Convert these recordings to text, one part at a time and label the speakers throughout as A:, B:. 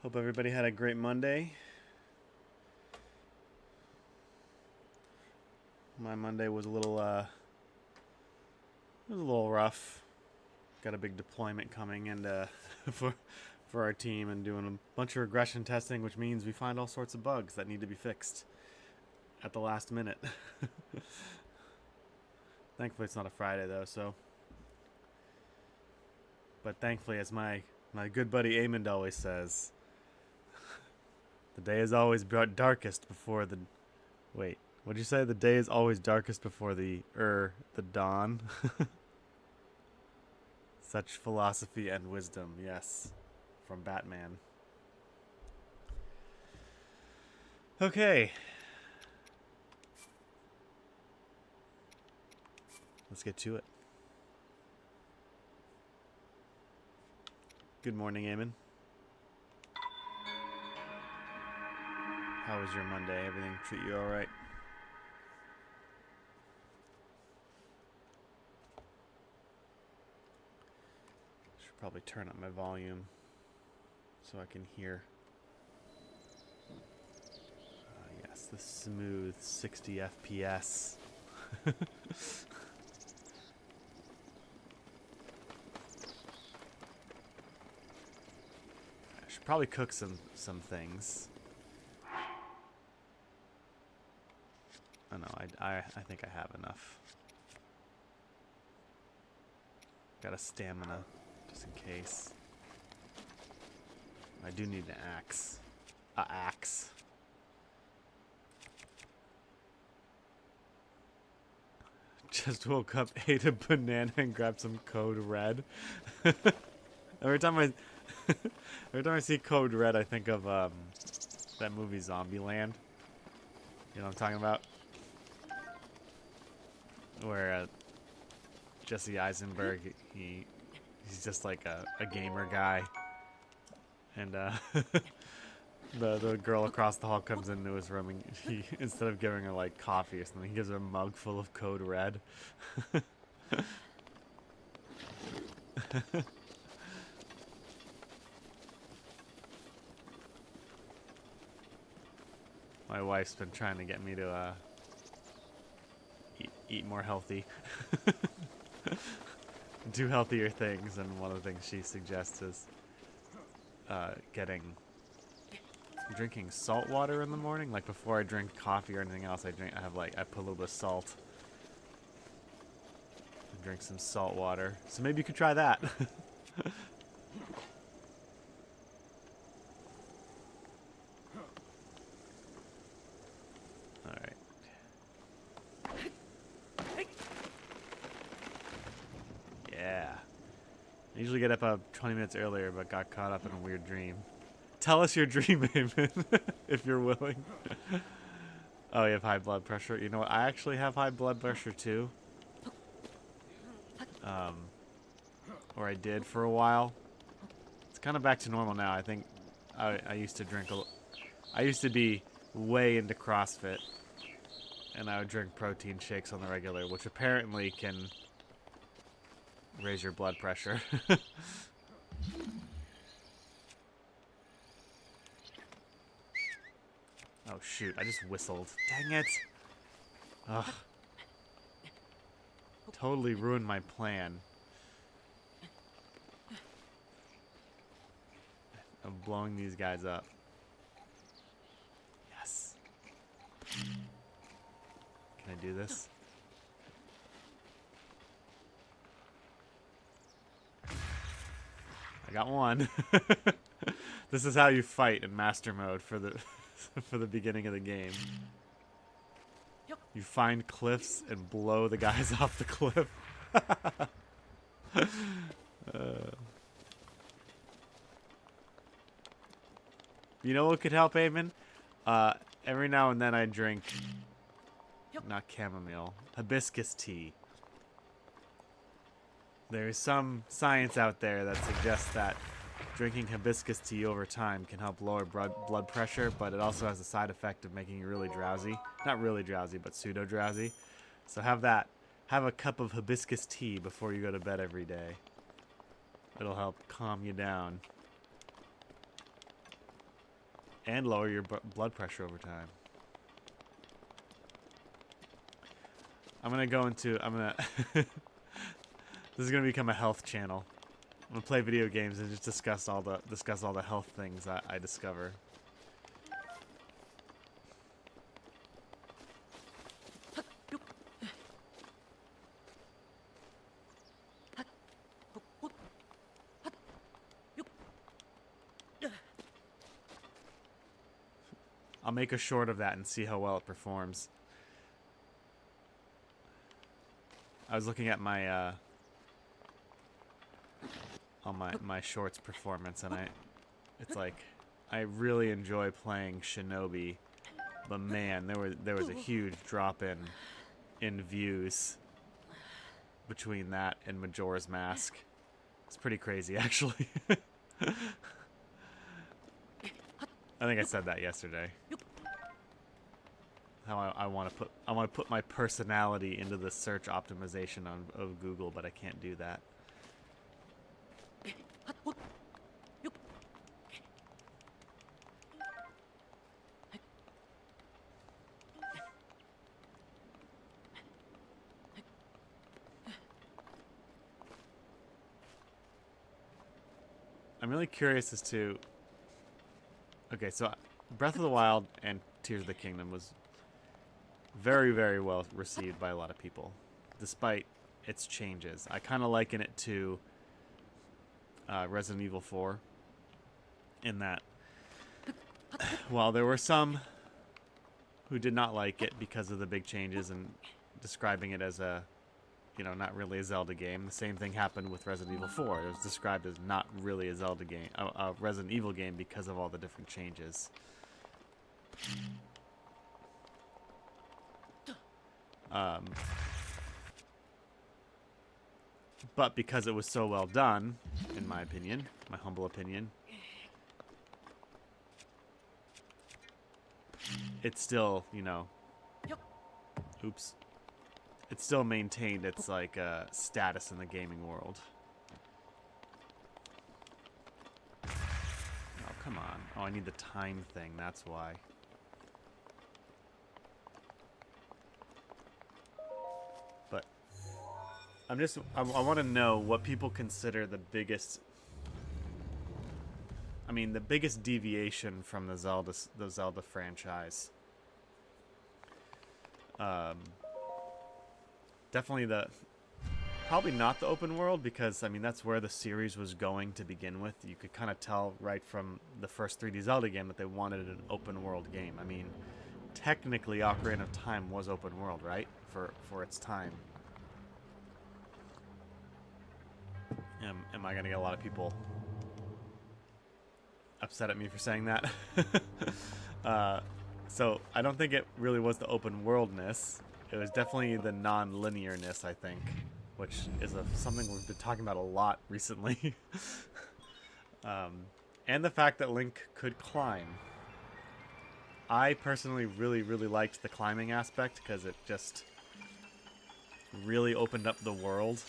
A: Hope everybody had a great Monday. My Monday was a little rough. Got a big deployment coming and for our team and doing a bunch of regression testing, which means we find all sorts of bugs that need to be fixed at the last minute. Thankfully it's not a Friday though, so but thankfully, as my good buddy Amond always says, the day is always darkest before the... Wait, what'd you say? The day is always darkest before the dawn? Such philosophy and wisdom, yes. From Batman. Okay. Let's get to it. Good morning, Eamon. How was your Monday? Everything treat you alright? Should probably turn up my volume so I can hear. Yes, the smooth 60 FPS. I should probably cook some things. Oh no, I think I have enough. Got a stamina, just in case. I do need an axe. A axe. Just woke up, ate a banana, and grabbed some Code Red. every time I see Code Red, I think of that movie Zombieland. You know what I'm talking about? Where Jesse Eisenberg, he's just like a gamer guy, and the girl across the hall comes into his room and he, instead of giving her like coffee or something, he gives her a mug full of Code Red. My wife's been trying to get me to eat more healthy. Do healthier things, and one of the things she suggests is drinking salt water in the morning. Like before I drink coffee or anything else, I put a little bit of salt and drink some salt water. So maybe you could try that. I usually get up 20 minutes earlier, but got caught up in a weird dream. Tell us your dream, Eamon, if you're willing. Oh, you have high blood pressure? You know what? I actually have high blood pressure, too. Or I did for a while. It's kind of back to normal now. I think I used to drink I used to be way into CrossFit. And I would drink protein shakes on the regular, which apparently can raise your blood pressure. Oh shoot, I just whistled. Dang it. Ugh. Totally ruined my plan of blowing these guys up. Yes. Can I do this? I got one. This is how you fight in master mode for the for the beginning of the game. You find cliffs and blow the guys off the cliff. You know what could help, Eamon? Every now and then I drink, not chamomile, hibiscus tea. There's some science out there that suggests that drinking hibiscus tea over time can help lower blood pressure, but it also has the side effect of making you really drowsy. Not really drowsy, but pseudo-drowsy. So have that. Have a cup of hibiscus tea before you go to bed every day. It'll help calm you down. And lower your blood pressure over time. I'm gonna go into, this is gonna become a health channel. I'm gonna play video games and just discuss all the health things I discover. I'll make a short of that and see how well it performs. I was looking at my on my shorts performance, and it's like I really enjoy playing Shinobi, but man, there was a huge drop in views between that and Majora's Mask. It's pretty crazy, actually. I think I said that yesterday. How I want to put my personality into the search optimization of Google, but I can't do that. I'm really curious as to... Okay, so Breath of the Wild and Tears of the Kingdom was very, very well received by a lot of people, despite its changes. I kind of liken it to Resident Evil 4, in that while there were some who did not like it because of the big changes and describing it as a, you know, not really a Zelda game. The same thing happened with Resident Evil 4. It was described as not really a Zelda game, a Resident Evil game, because of all the different changes. But because it was so well done, in my opinion, my humble opinion, it's still, you know, oops. It still maintained its, like, status in the gaming world. Oh, come on. Oh, I need the time thing, that's why. But I want to know what people consider the biggest, I mean, the biggest deviation from the Zelda franchise. Definitely probably not the open world, because, I mean, that's where the series was going to begin with. You could kind of tell right from the first 3D Zelda game that they wanted an open world game. I mean, technically Ocarina of Time was open world, right? For its time. Am I going to get a lot of people upset at me for saying that? So I don't think it really was the open worldness. It was definitely the non-linearness, I think, which is something we've been talking about a lot recently. And the fact that Link could climb. I personally really, really liked the climbing aspect, because it just really opened up the world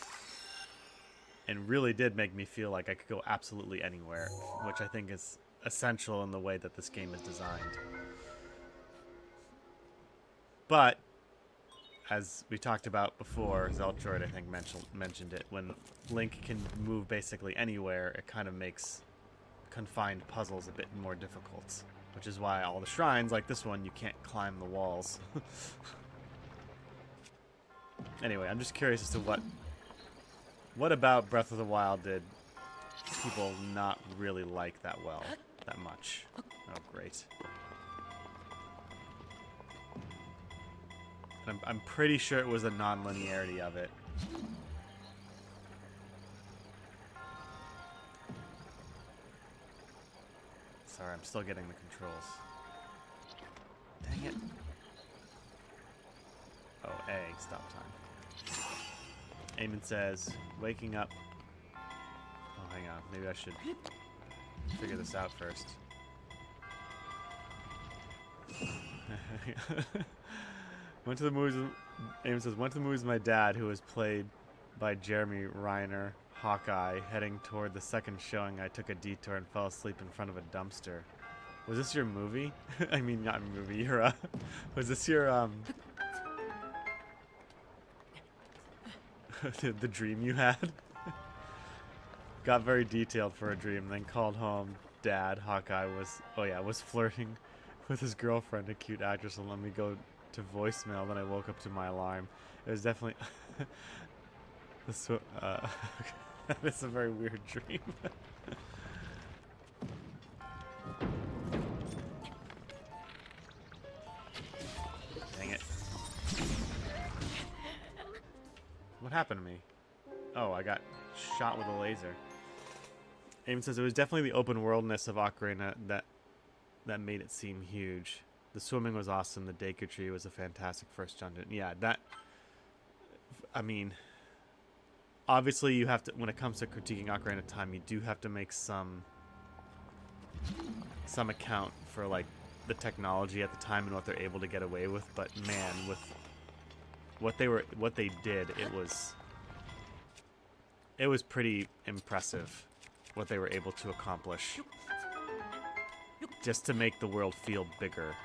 A: and really did make me feel like I could go absolutely anywhere, which I think is essential in the way that this game is designed. But as we talked about before, Zeltroid, I think, mentioned it, when Link can move basically anywhere, it kind of makes confined puzzles a bit more difficult. Which is why all the shrines, like this one, you can't climb the walls. Anyway, I'm just curious as to what about Breath of the Wild did people not really like that much. Oh, great. I'm pretty sure it was the non-linearity of it. Sorry, I'm still getting the controls. Dang it. Oh, A, stop time. Eamon says, waking up. Oh, hang on. Maybe I should figure this out first. Went to the movies. Eamon says, went to the movies with my dad, who was played by Jeremy Renner, Hawkeye. Heading toward the second showing, I took a detour and fell asleep in front of a dumpster. Was this your movie? I mean, not movie. Your was this your the dream you had? Got very detailed for a dream, then called home. Dad, Hawkeye was flirting with his girlfriend, a cute actress, and let me go to voicemail. Then I woke up to my alarm. It was definitely this. This is a very weird dream. Dang it! What happened to me? Oh, I got shot with a laser. Eamon says it was definitely the open worldness of Ocarina that made it seem huge. The swimming was awesome. The Deku Tree was a fantastic first dungeon. Yeah, that. I mean, obviously you have to. When it comes to critiquing Ocarina of Time, you do have to make some account for like the technology at the time and what they're able to get away with. But man, with what they did, it was pretty impressive what they were able to accomplish just to make the world feel bigger.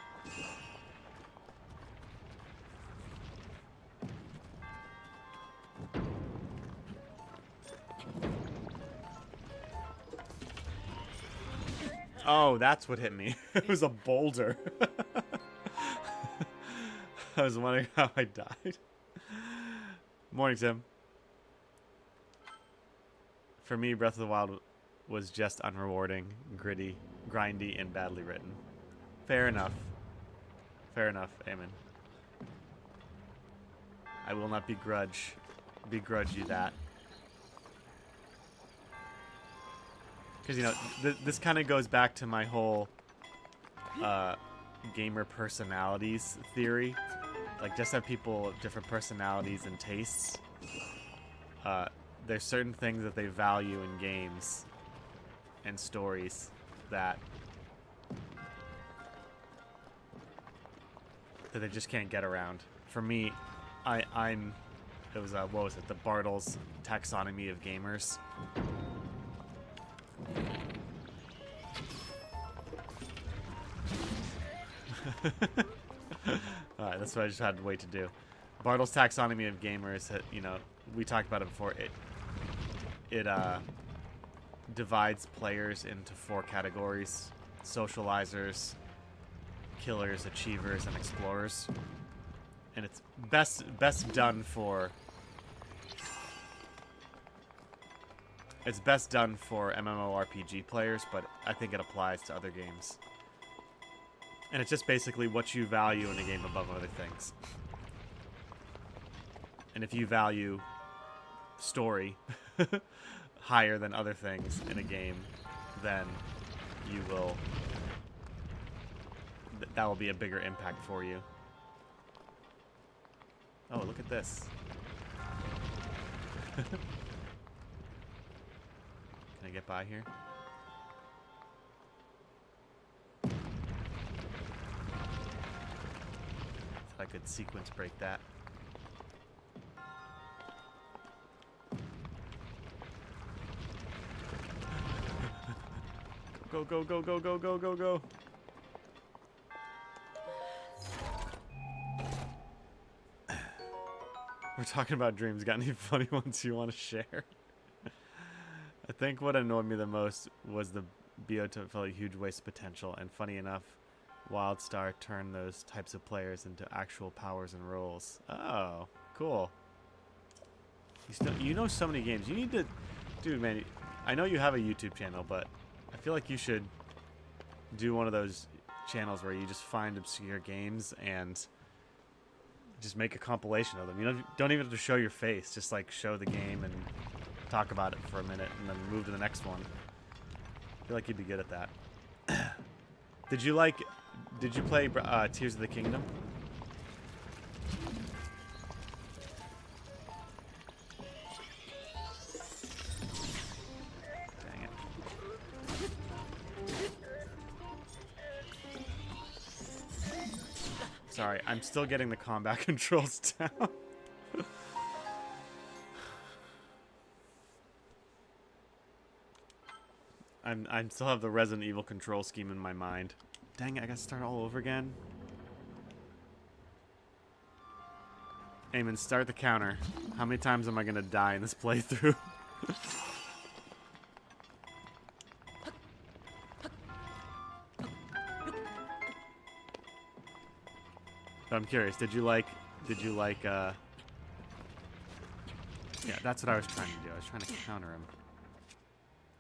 A: Oh, that's what hit me. It was a boulder. I was wondering how I died. Morning, Tim. For me, Breath of the Wild was just unrewarding, gritty, grindy, and badly written. Fair enough. Fair enough, Eamon. I will not begrudge you that. Because, you know, this kind of goes back to my whole gamer personalities theory. Like, just have people different personalities and tastes. There's certain things that they value in games and stories that they just can't get around. For me, it was what was it? The Bartle's Taxonomy of Gamers. Alright, that's what I just had to wait to do. Bartle's Taxonomy of Gamers, you know, we talked about it before. It divides players into 4 categories: socializers, killers, achievers, and explorers. And it's best done for MMORPG players, but I think it applies to other games. And it's just basically what you value in a game above other things. And if you value story higher than other things in a game, then you will that will be a bigger impact for you. Oh, look at this. Can I get by here? If I could sequence break that. Go, go, go, go, go, go, go, go. We're talking about dreams. Got any funny ones you want to share? I think what annoyed me the most was the BO felt like huge waste of potential, and funny enough, WildStar turned those types of players into actual powers and roles. Oh, cool. You know so many games. You need to... Dude, man, I know you have a YouTube channel, but I feel like you should do one of those channels where you just find obscure games and just make a compilation of them. You don't even have to show your face. Just, like, show the game and talk about it for a minute and then move to the next one. I feel like you'd be good at that. Did you play Tears of the Kingdom? Dang it. Sorry, I'm still getting the combat controls down. I still have the Resident Evil control scheme in my mind. Dang it, I gotta start all over again. Eamon, start the counter. How many times am I gonna die in this playthrough? I'm curious, did you like, yeah, that's what I was trying to do. I was trying to counter him.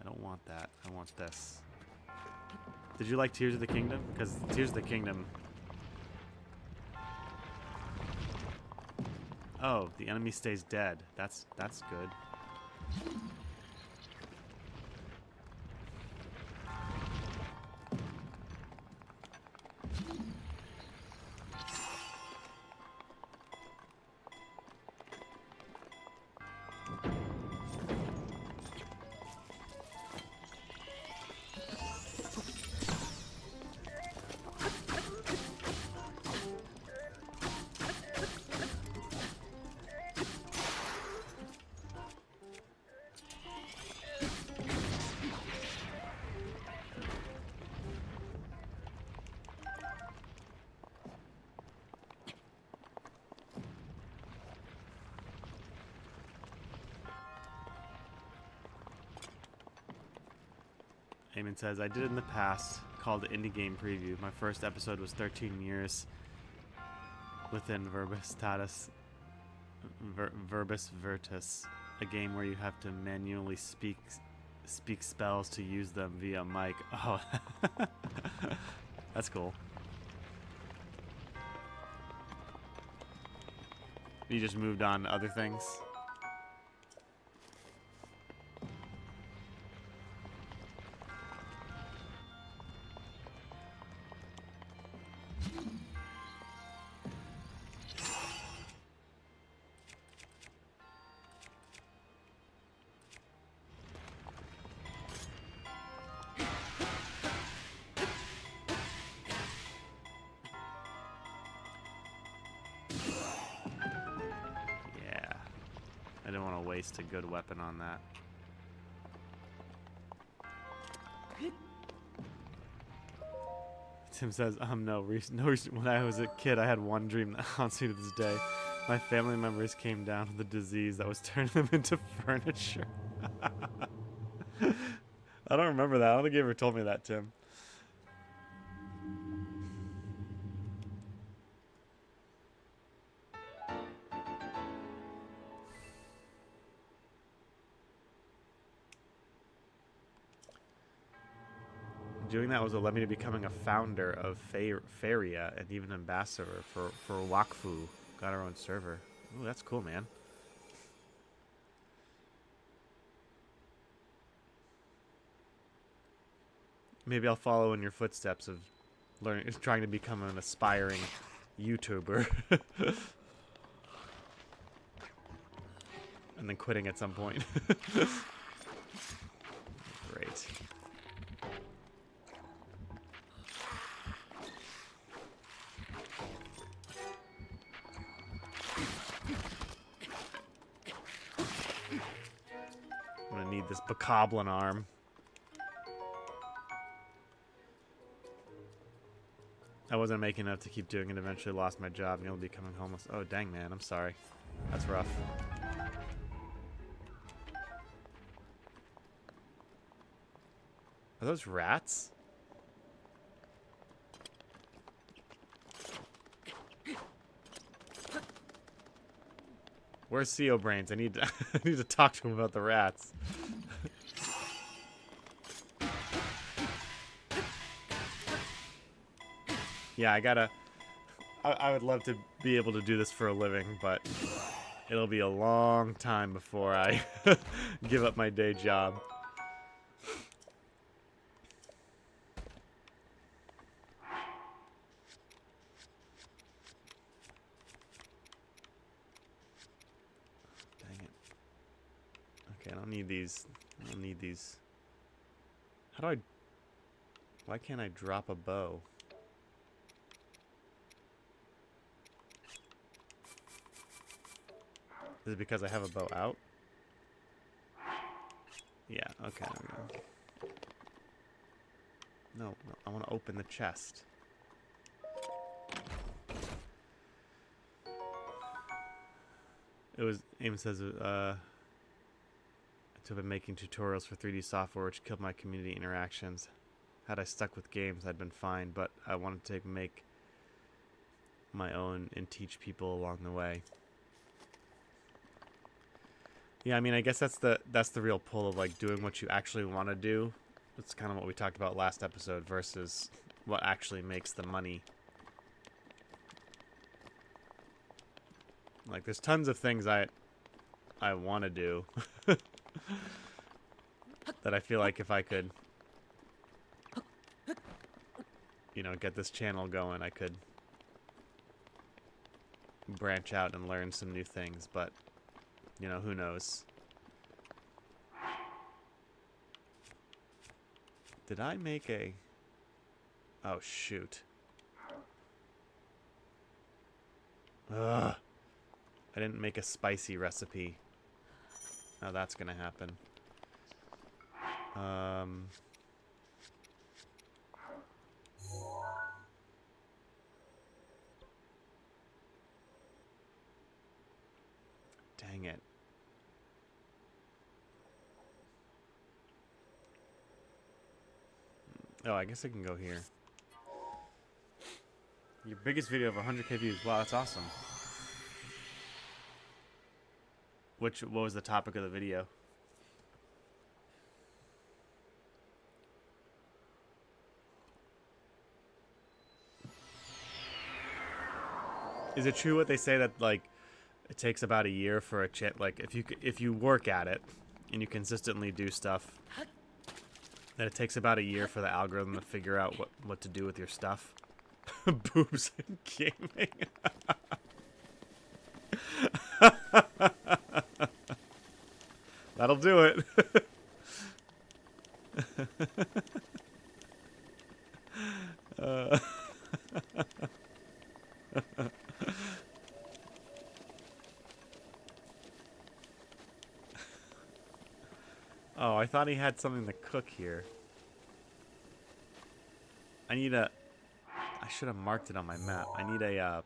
A: I don't want that. I want this. Did you like Tears of the Kingdom? Because Tears of the Kingdom... Oh, the enemy stays dead. That's good. Eamon says, I did it in the past, called Indie Game Preview. My first episode was 13 years within Verbis Virtus, a game where you have to manually speak spells to use them via mic. Oh, that's cool. You just moved on to other things? I didn't want to waste a good weapon on that. Tim says, no reason. When I was a kid, I had one dream that haunts me to this day. My family members came down with a disease that was turning them into furniture. I don't remember that. I don't think you ever told me that, Tim. Doing that was what led me to becoming a founder of Faria and even ambassador for Wakfu. Got our own server. Ooh, that's cool, man. Maybe I'll follow in your footsteps of trying to become an aspiring YouTuber. And then quitting at some point. Great. I'm gonna need this bokoblin arm. I wasn't making enough to keep doing it. Eventually lost my job, nearly becoming homeless. Oh, dang, man. I'm sorry. That's rough. Are those rats? Where's CO Brains? I need to I need to talk to him about the rats. Yeah, I would love to be able to do this for a living, but it'll be a long time before I give up my day job. Dang it. Okay, I don't need these. I don't need these. How do I... Why can't I drop a bow? Is it because I have a bow out? Yeah, okay, there we go. No, I want to open the chest. It was, Aim says, I've been making tutorials for 3D software, which killed my community interactions. Had I stuck with games, I'd been fine, but I wanted to make my own and teach people along the way. Yeah, I mean, I guess that's the real pull of like doing what you actually want to do. That's kind of what we talked about last episode versus what actually makes the money. Like, there's tons of things I want to do that I feel like if I could, you know, get this channel going, I could branch out and learn some new things, but, you know, who knows. Did I make a... Oh, shoot. Ugh. I didn't make a spicy recipe. Now that's gonna happen. Dang it. Oh, I guess I can go here. Your biggest video of 100k views. Wow, that's awesome. What was the topic of the video? Is it true what they say that like it takes about a year for a chip? Like if you work at it and you consistently do stuff, that it takes about a year for the algorithm to figure out what to do with your stuff. Boobs and gaming. That'll do it. Oh, I thought he had something to cook here. I need a... I should have marked it on my map. I need a,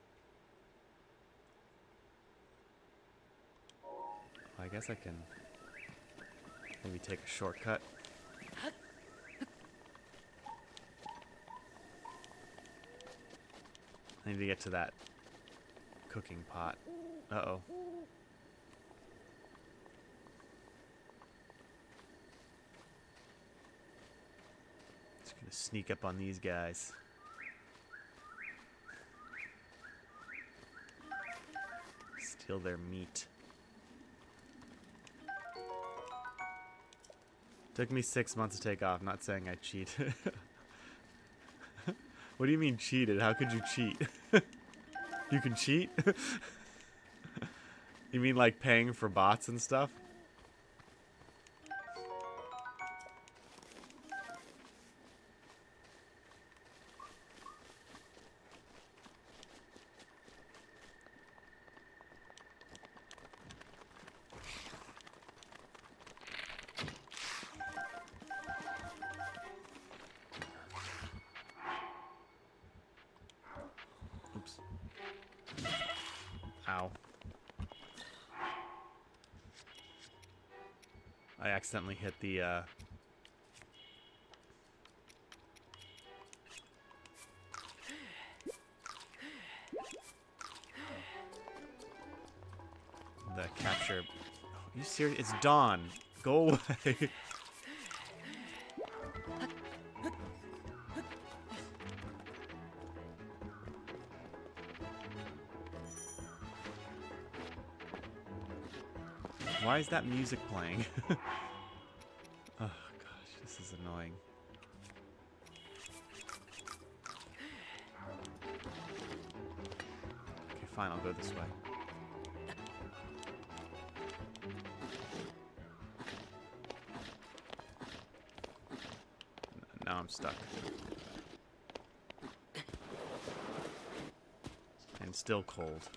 A: I guess I can maybe take a shortcut. I need to get to that cooking pot. Uh-oh. Just gonna sneak up on these guys. Steal their meat. Took me 6 months to take off. Not saying I cheated. What do you mean cheated? How could you cheat? You can cheat? You mean like paying for bots and stuff? Oops. Ow. I accidentally hit the, capture. Are you serious? It's dawn. Go away. Why is that music playing? Oh gosh, this is annoying. Okay, fine, I'll go this way. Now I'm stuck. And still cold.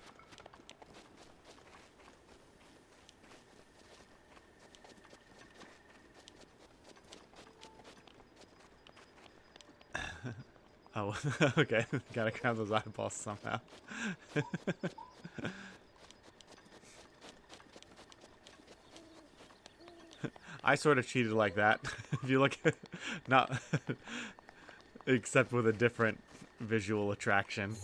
A: Oh, okay. Gotta grab those eyeballs somehow. I sort of cheated like that. If you look at... Not... except with a different visual attraction.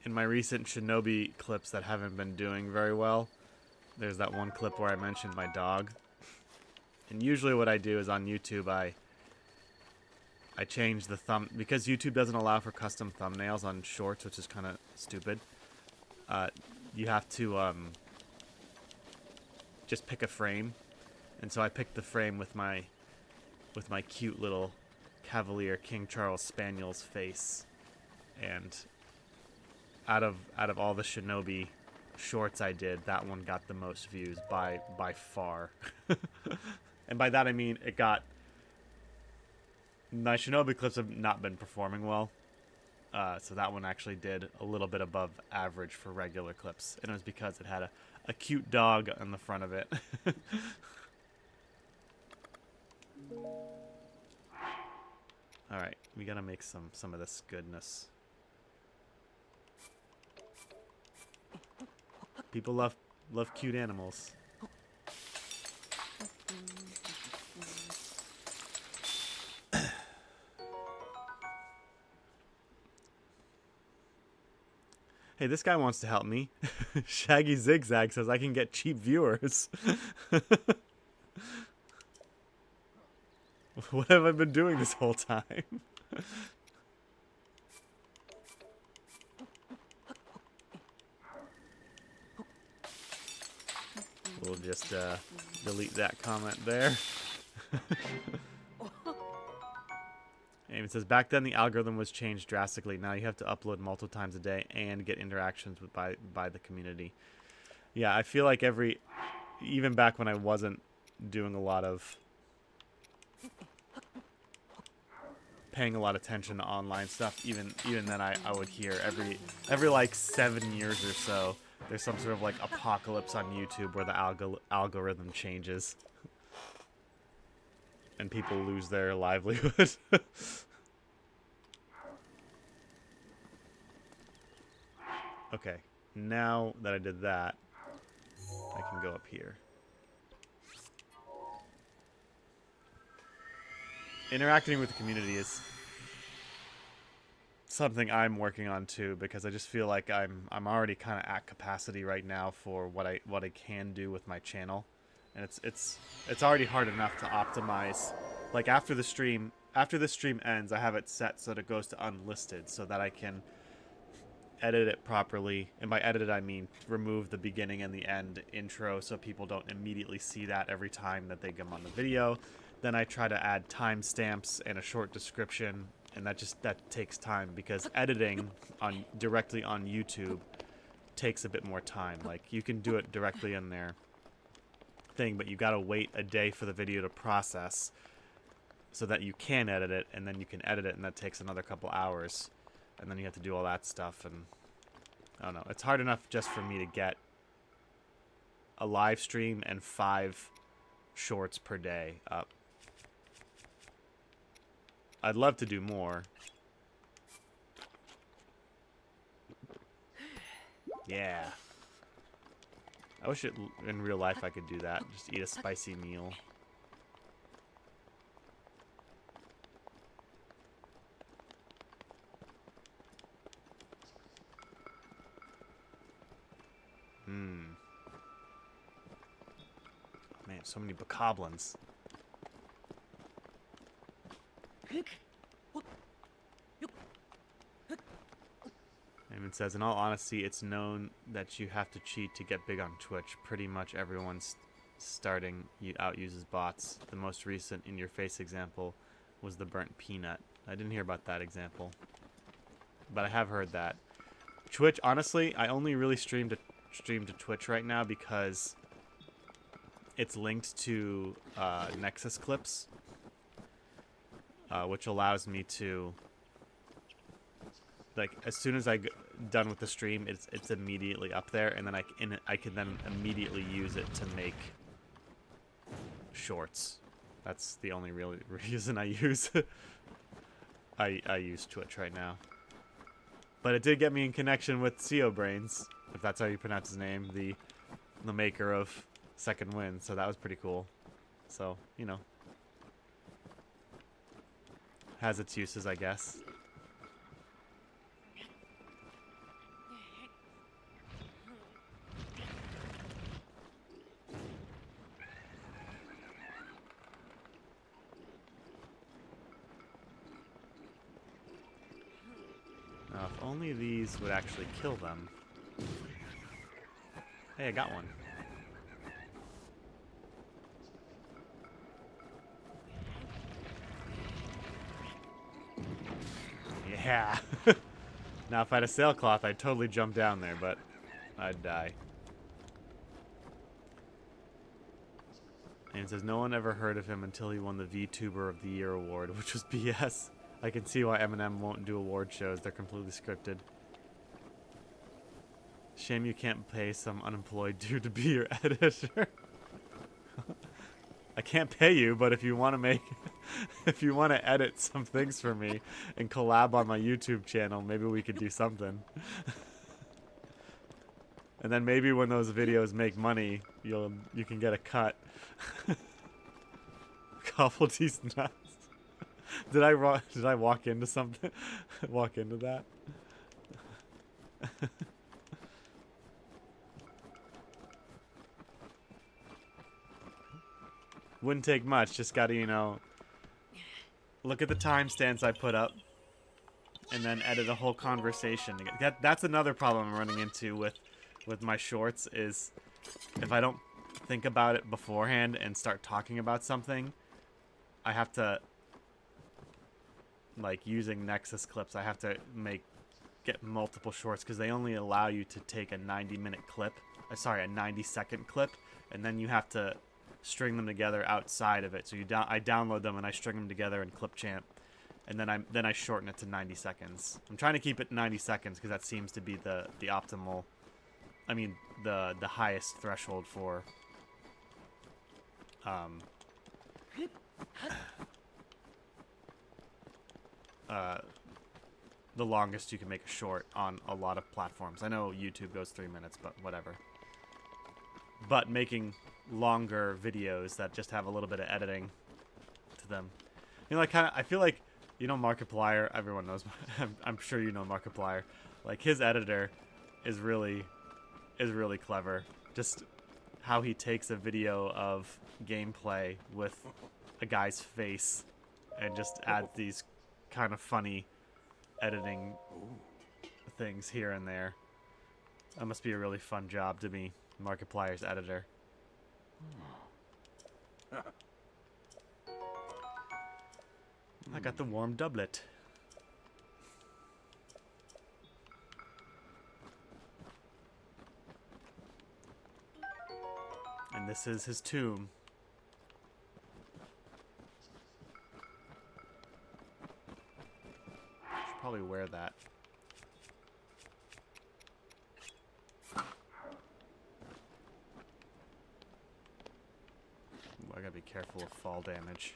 A: In my recent Shinobi clips that haven't been doing very well, there's that one clip where I mentioned my dog. And usually what I do is on YouTube, I change the thumb... Because YouTube doesn't allow for custom thumbnails on shorts, which is kind of stupid. You have to just pick a frame. And so I picked the frame with my cute little Cavalier King Charles Spaniel's face. And out of all the Shinobi shorts I did, that one got the most views by far. And by that I mean it got... My Shinobi clips have not been performing well. So that one actually did a little bit above average for regular clips. And it was because it had a cute dog on the front of it. Alright, we gotta make some of this goodness. People love cute animals. Hey, this guy wants to help me. Shaggy Zigzag says I can get cheap viewers. What have I been doing this whole time? We'll just delete that comment there. And it says, back then the algorithm was changed drastically. Now you have to upload multiple times a day and get interactions by the community. Yeah, I feel like even back when I wasn't doing a lot of... paying a lot of attention to online stuff, even then I would hear every like 7 years or so, there's some sort of like apocalypse on YouTube where the algorithm changes. And people lose their livelihood. Okay, now that I did that, I can go up here. Interacting with the community is something I'm working on too, because I just feel like I'm already kind of at capacity right now for what I can do with my channel. And it's already hard enough to optimize. Like after the stream ends, I have it set so that it goes to unlisted so that I can edit it properly. And by edit it, I mean remove the beginning and the end intro so people don't immediately see that every time that they come on the video. Then I try to add timestamps and a short description, and that takes time because editing directly on YouTube takes a bit more time. Like you can do it directly in there. But you gotta wait a day for the video to process so that you can edit it, and then you can edit it, and that takes another couple hours, and then you have to do all that stuff. And I don't know, it's hard enough just for me to get a live stream and 5 shorts per day up. I'd love to do more. Yeah. I wish in real life I could do that. Just eat a spicy meal. Man, so many bokoblins. And it says, in all honesty, it's known that you have to cheat to get big on Twitch. Pretty much everyone's starting out uses bots. The most recent in-your-face example was the burnt peanut. I didn't hear about that example, but I have heard that. Twitch, honestly, I only really stream to Twitch right now because it's linked to Nexus clips, which allows me to, like, as soon as I done with the stream, it's immediately up there, and then I can then immediately use it to make shorts. That's the only real reason I use I use Twitch right now. But it did get me in connection with CO Brains, if that's how you pronounce his name, the maker of Second Wind. So that was pretty cool. So, you know, has its uses, I guess. Now, if only these would actually kill them. Hey, I got one. Yeah. Now, if I had a sailcloth, I'd totally jump down there, but I'd die. And it says, no one ever heard of him until he won the VTuber of the Year award, which was BS. I can see why Eminem won't do award shows. They're completely scripted. Shame you can't pay some unemployed dude to be your editor. I can't pay you, but if you want to make... if you want to edit some things for me and collab on my YouTube channel, maybe we could do something. And then maybe when those videos make money, you can get a cut. Couple these nuts. Did I walk into something? Walk into that? Wouldn't take much. Just gotta, you know, look at the timestamps I put up, and then edit a whole conversation. That's another problem I'm running into with my shorts is if I don't think about it beforehand and start talking about something, I have to, like using Nexus clips, I have to get multiple shorts because they only allow you to take a 90-minute clip, sorry, a 90-second clip, and then you have to string them together outside of it. So I download them and I string them together in Clipchamp, and then I shorten it to 90 seconds. I'm trying to keep it 90 seconds because that seems to be the optimal, I mean the highest threshold for the longest you can make a short on a lot of platforms. I know YouTube goes 3 minutes, but whatever. But making longer videos that just have a little bit of editing to them, you know, like I feel like, you know, Markiplier. Everyone knows. I'm sure you know Markiplier. Like his editor is really clever. Just how he takes a video of gameplay with a guy's face and just adds these kind of funny editing things here and there. That must be a really fun job to be Markiplier's editor. I got the warm doublet. And this is his tomb. Should probably wear that. Ooh, I gotta be careful of fall damage.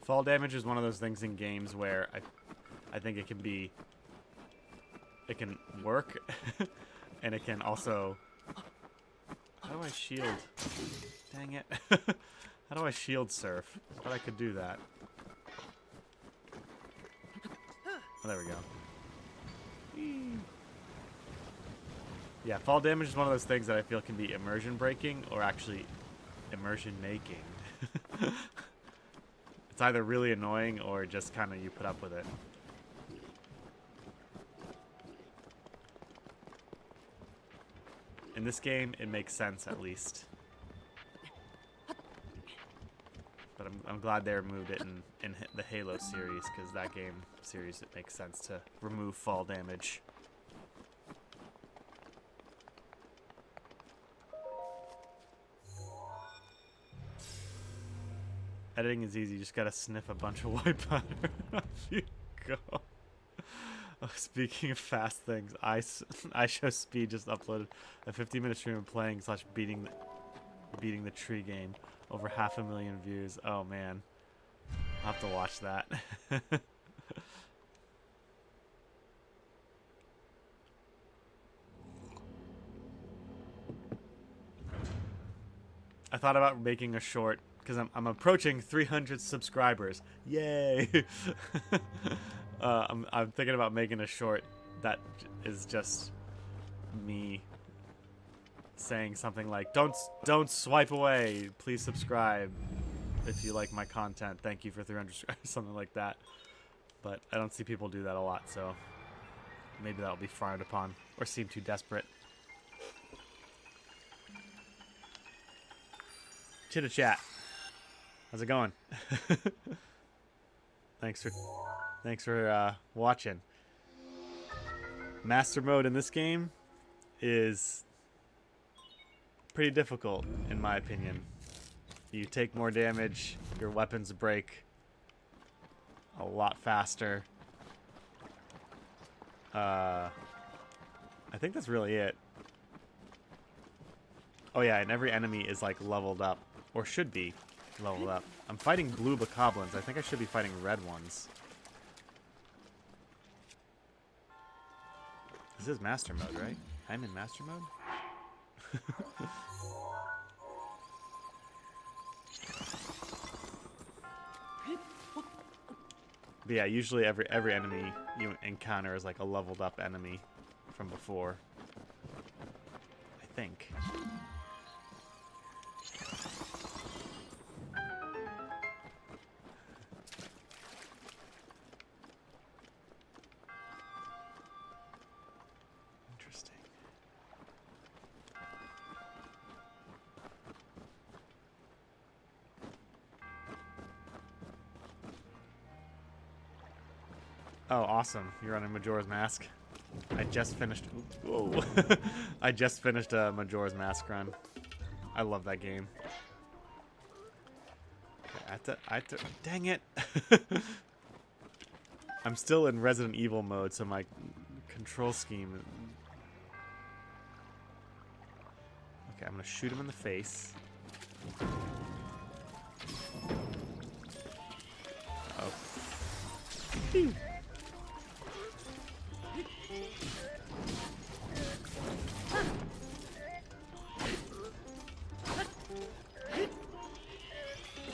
A: Fall damage is one of those things in games where I think it can work and it can also, how do I shield? Dang it. How do I shield surf? I thought I could do that. Oh, there we go. Whee. Yeah, fall damage is one of those things that I feel can be immersion breaking or actually immersion making. It's either really annoying or just kind of you put up with it. In this game, it makes sense at least. But I'm glad they removed it in the Halo series, because that game series, it makes sense to remove fall damage. Editing is easy. You just gotta sniff a bunch of white powder. Off you go. Oh, speaking of fast things, I Show Speed just uploaded a 15-minute stream of playing / beating the tree game. Over 500,000 views. Oh man, I'll have to watch that. I thought about making a short because I'm approaching 300 subscribers. Yay! I'm thinking about making a short that is just me saying something like, "Don't swipe away. Please subscribe if you like my content. Thank you for 300 subscribers," something like that. But I don't see people do that a lot, so maybe that'll be frowned upon or seem too desperate. Chitter chat. How's it going? Thanks for watching. Master mode in this game is pretty difficult, in my opinion. You take more damage, your weapons break a lot faster. I think that's really it. Oh yeah, and every enemy is like leveled up, or should be leveled up. I'm fighting blue bokoblins. I think I should be fighting red ones. This is master mode, right? I'm in master mode? But yeah, usually every enemy you encounter is like a leveled up enemy from before. I think. Interesting. Oh, awesome. You're running Majora's Mask. I just finished... Whoa. I just finished a Majora's Mask run. I love that game. Okay, I have to... Dang it! I'm still in Resident Evil mode, so my control scheme... Okay, I'm gonna shoot him in the face. Oh. Pew!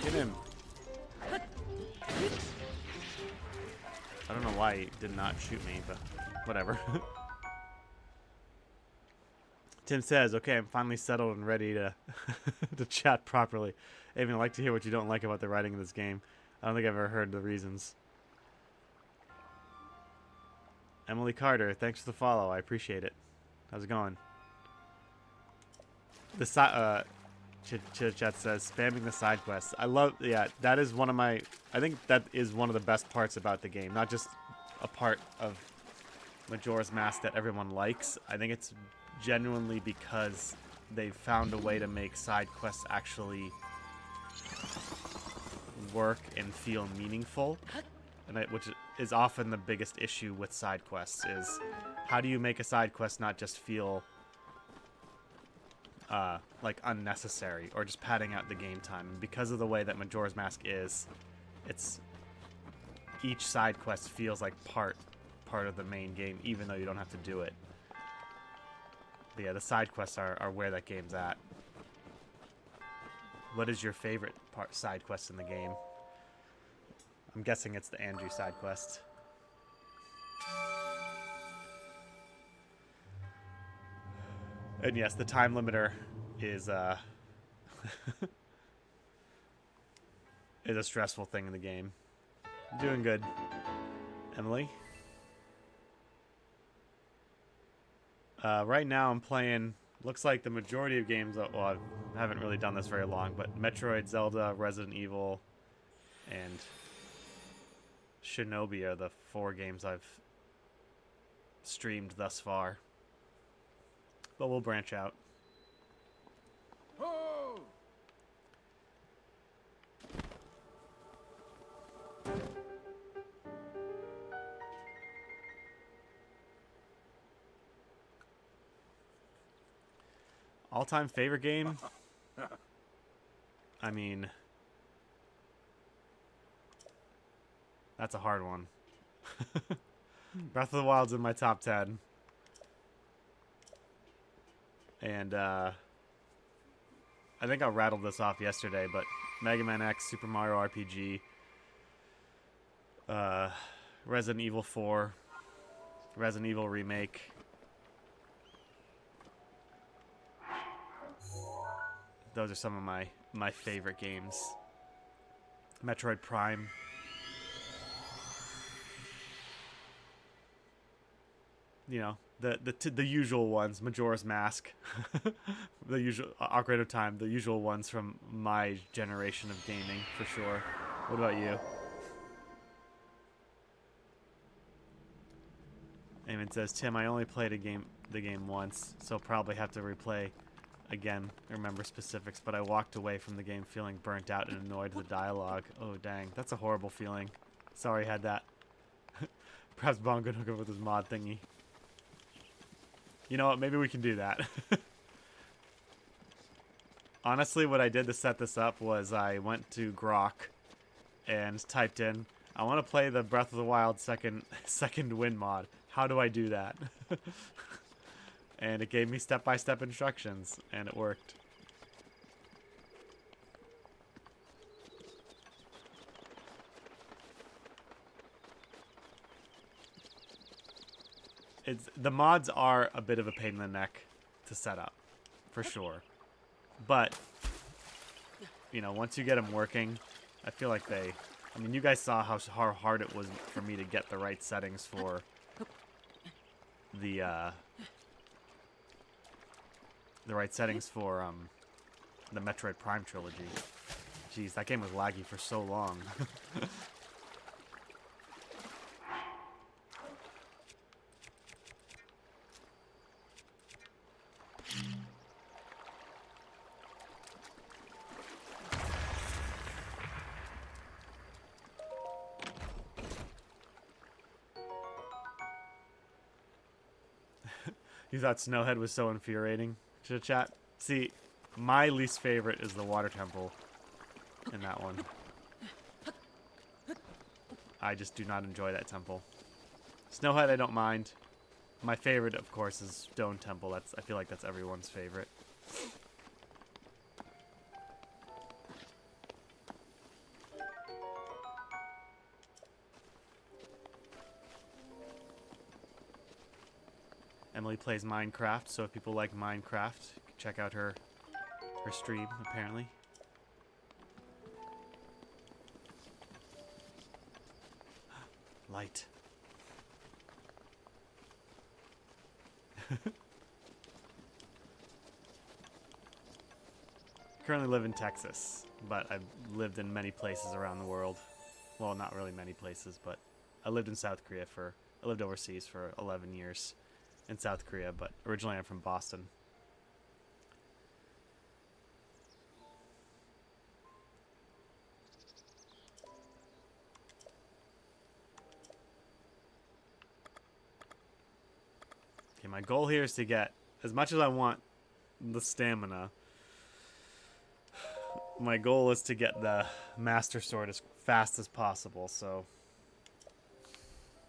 A: Get him. I don't know why he did not shoot me, but whatever. Tim says, okay, I'm finally settled and ready to to chat properly. Aven, I'd like to hear what you don't like about the writing of this game. I don't think I've ever heard the reasons. Emily Carter, thanks for the follow. I appreciate it. How's it going? The Chat says, spamming the side quests. I love, yeah, that is one of my, I think that is one of the best parts about the game. Not just a part of Majora's Mask that everyone likes. I think it's genuinely because they've found a way to make side quests actually work and feel meaningful. And which is often the biggest issue with side quests, is how do you make a side quest not just feel like unnecessary or just padding out the game time. And because of the way that Majora's Mask is, it's each side quest feels like part of the main game, even though you don't have to do it. But yeah, the side quests are where that game's at. What is your favorite side quest in the game? I'm guessing it's the Andrew side quest. And yes, the time limiter is is a stressful thing in the game. Doing good. Emily? Right now I'm playing, looks like the majority of games, well, I haven't really done this very long, but Metroid, Zelda, Resident Evil, and Shinobi are the 4 games I've streamed thus far. But we'll branch out. All-time favorite game? I mean, that's a hard one. Breath of the Wild's in my top 10. And I think I rattled this off yesterday, but Mega Man X, Super Mario RPG, Resident Evil 4, Resident Evil Remake. Those are some of my favorite games. Metroid Prime. You know, the usual ones. Majora's Mask. The usual Ocarina of Time. The usual ones from my generation of gaming, for sure. What about you? Eamon says, Tim, I only played the game once, so probably have to replay again, remember specifics, but I walked away from the game feeling burnt out and annoyed with the dialogue. Oh, dang. That's a horrible feeling. Sorry I had that. Perhaps Bon could hook up with his mod thingy. You know what? Maybe we can do that. Honestly, what I did to set this up was I went to Grok and typed in, I want to play the Breath of the Wild second win mod. How do I do that? And it gave me step-by-step instructions, and it worked. The mods are a bit of a pain in the neck to set up, for sure. But, you know, once you get them working, I feel like I mean, you guys saw how hard it was for me to get the right settings for the Metroid Prime trilogy. Jeez, that game was laggy for so long. You thought Snowhead was so infuriating? Should chat? See, my least favorite is the water temple in that one. I just do not enjoy that temple. Snowhead I don't mind. My favorite, of course, is Stone Temple. I feel like that's everyone's favorite. Emily plays Minecraft, so if people like Minecraft, check out her stream, apparently. Light. Currently live in Texas, but I've lived in many places around the world. Well, not really many places, but I lived in South Korea I lived overseas for 11 years in South Korea, but originally I'm from Boston. Okay, my goal here is to get, as much as I want the stamina, my goal is to get the Master Sword as fast as possible, so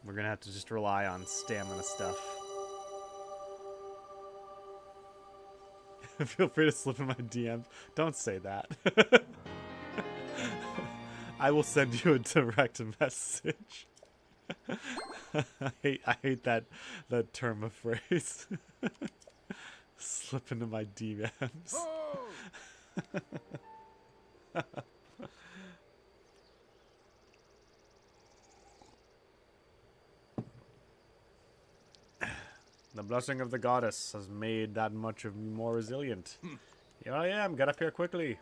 A: we're gonna have to just rely on stamina stuff. Feel free to slip in my DMs. Don't say that. I will send you a direct message. I hate that term of phrase. Slip into my DMs. The blessing of the goddess has made that much of me more resilient. Here I am. Get up here quickly.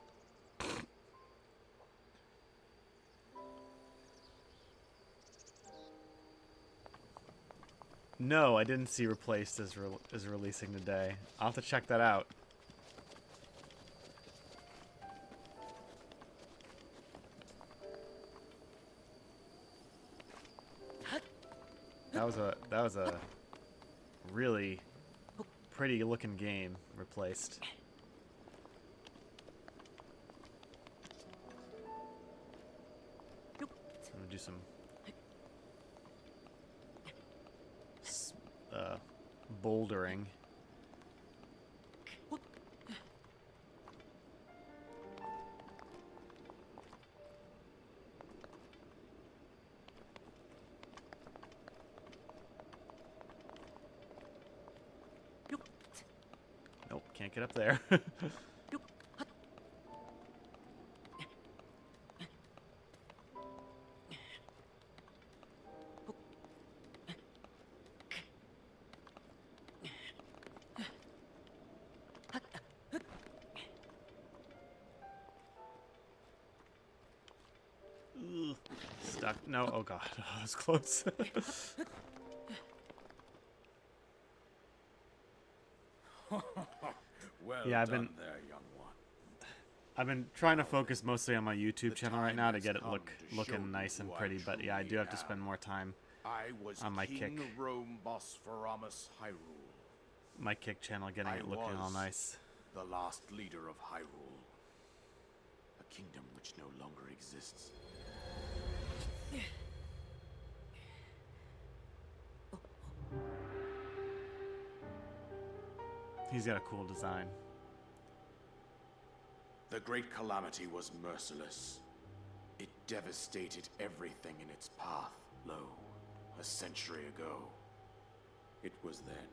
A: No, I didn't see Replaced as releasing today. I'll have to check that out. That was a really pretty looking game, Replaced. do some bouldering. Nope, can't get up there. Stuck. No. Oh god. Oh, that was close.
B: Well
A: Yeah,
B: done there, young one.
A: I've been trying to focus mostly on my YouTube
B: The
A: channel right
B: time
A: now to
B: has
A: get it
B: come to show
A: looking nice
B: you
A: and
B: who I
A: pretty. But yeah, I
B: truly
A: do have to
B: am.
A: spend more time
B: I was
A: on my
B: King
A: kick.
B: Rhoam Bosphorus Hyrule,
A: My kick channel, getting
B: I
A: it looking all
B: was
A: nice.
B: the last leader of Hyrule, a kingdom which no longer exists.
A: He's got a cool design.
B: The great Calamity was merciless. It devastated everything in its path, lo, a century ago. It was then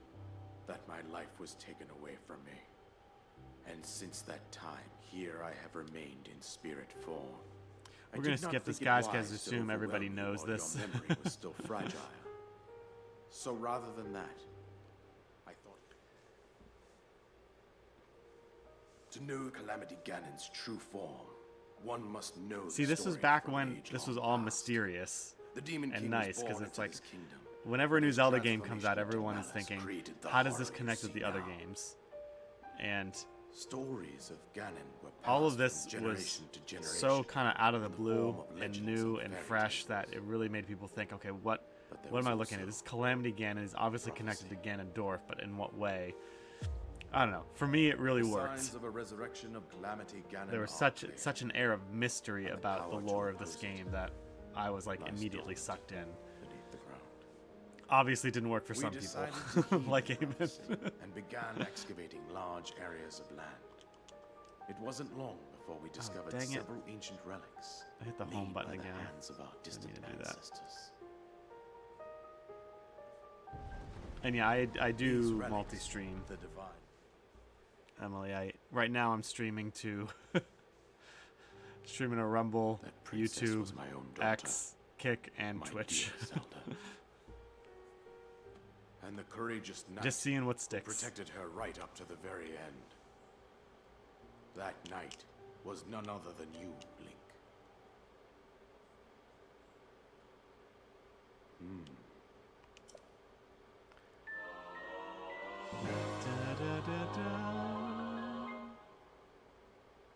B: that my life was taken away from me. And since that time, here I have remained in spirit form.
A: We're gonna skip this, guys, because I assume everybody knows this.
B: Your memory was still fragile. So rather than that, I thought to know Calamity Ganon's true form, one must know.
A: See, this was back when this was all mysterious
B: The Demon
A: and
B: King
A: nice,
B: was
A: because
B: born
A: it's
B: into
A: like
B: this kingdom.
A: whenever a new
B: His
A: Zelda game comes out,
B: transformation into
A: everyone is
B: malice
A: thinking,
B: created the
A: how does this
B: horror you
A: connect with
B: see
A: the other
B: now.
A: games? And
B: Stories of Ganon were
A: all of
B: passed
A: this
B: from
A: was
B: generation to generation
A: so kind of out of the
B: in the
A: blue
B: form of
A: and
B: legends
A: new
B: and
A: and
B: fairy
A: fresh
B: tales.
A: that it really made people think, okay, what
B: But there
A: am
B: was
A: I looking at?
B: also
A: This is Calamity Ganon is obviously connected to
B: prophecy.
A: Ganondorf, but in what way? I don't know. For me, it really worked.
B: Signs of a resurrection of Calamity Ganon
A: There was
B: are
A: such
B: clear.
A: an air of mystery
B: And the
A: about the
B: power to
A: lore of this
B: oppose it
A: game that I was like
B: lies
A: immediately
B: dormant
A: sucked in.
B: beneath the ground.
A: Obviously, it didn't work for
B: We
A: some
B: decided
A: people,
B: to heed
A: like
B: the
A: Eamon.
B: prophecy and began excavating large areas of land. It wasn't long before we discovered
A: dang it.
B: several ancient relics.
A: I hit the home
B: made
A: button
B: by the
A: again.
B: hands of our distant
A: to do that.
B: ancestors.
A: And yeah, I
B: These
A: do
B: relics,
A: multi-stream.
B: the divine.
A: Emily, right now I'm streaming to streaming to Rumble,
B: That princess
A: YouTube,
B: was my own daughter,
A: X, Kick, and
B: my
A: Twitch.
B: dear Zelda. And the courageous knight
A: Just seeing what
B: who
A: sticks.
B: protected her right up to the very end. That knight was none other than you, Link.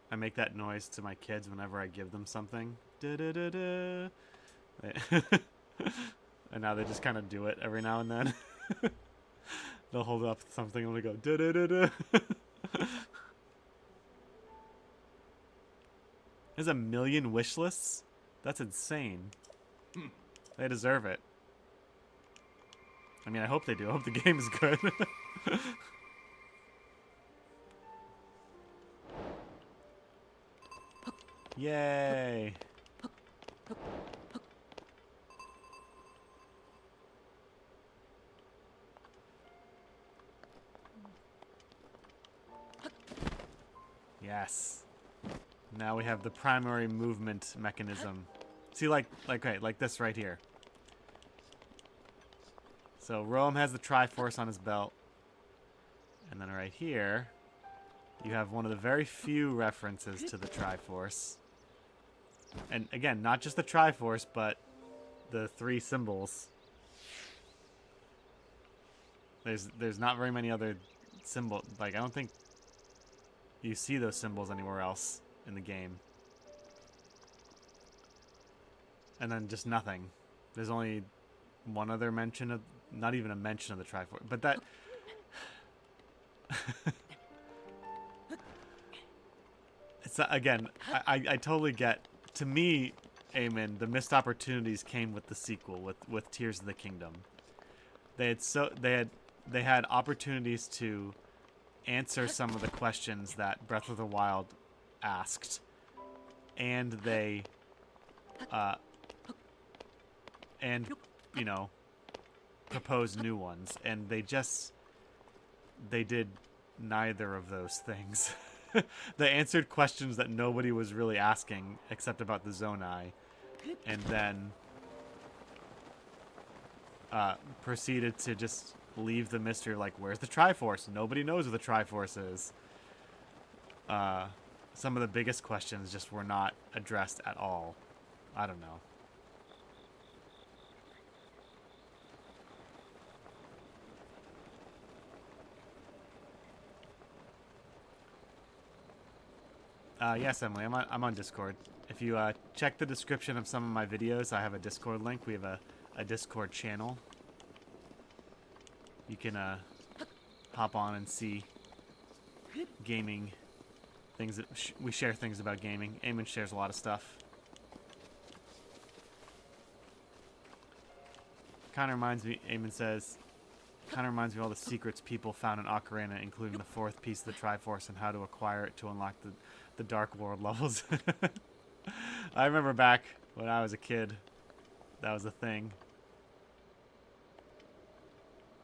A: I make that noise to my kids whenever I give them something. Da-da-da-da. And now they just kind of do it every now and then. They'll hold up something and they go da-da-da-da. There's 1 million wish lists? That's insane. They deserve it. I mean, I hope they do. I hope the game is good. Yay. Yes. Now we have the primary movement mechanism. See, like this right here. So Rhoam has the Triforce on his belt. And then right here, you have one of the very few references to the Triforce. And again, not just the Triforce, but the 3 symbols. There's not very many other symbols. Like, I don't think you see those symbols anywhere else in the game. And then just nothing. There's only one other mention of, not even a mention of the Triforce. But that... It's again, I totally get. To me, Amen, the missed opportunities came with the sequel, with Tears of the Kingdom. They had opportunities to answer some of the questions that Breath of the Wild asked, and they proposed new ones, and they did neither of those things. They answered questions that nobody was really asking except about the Zonai, and then proceeded to just leave the mystery, like, where's the Triforce? Nobody knows where the Triforce is. Some of the biggest questions just were not addressed at all. I don't know. Yes, Emily, I'm on Discord. If you check the description of some of my videos, I have a Discord link. We have a Discord channel. You can hop on and see gaming things. That we share things about gaming. Eamon shares a lot of stuff. Kind of reminds me, Eamon says, kind of reminds me of all the secrets people found in Ocarina, including the fourth piece of the Triforce and how to acquire it to unlock the Dark World levels. I remember back when I was a kid, that was a thing.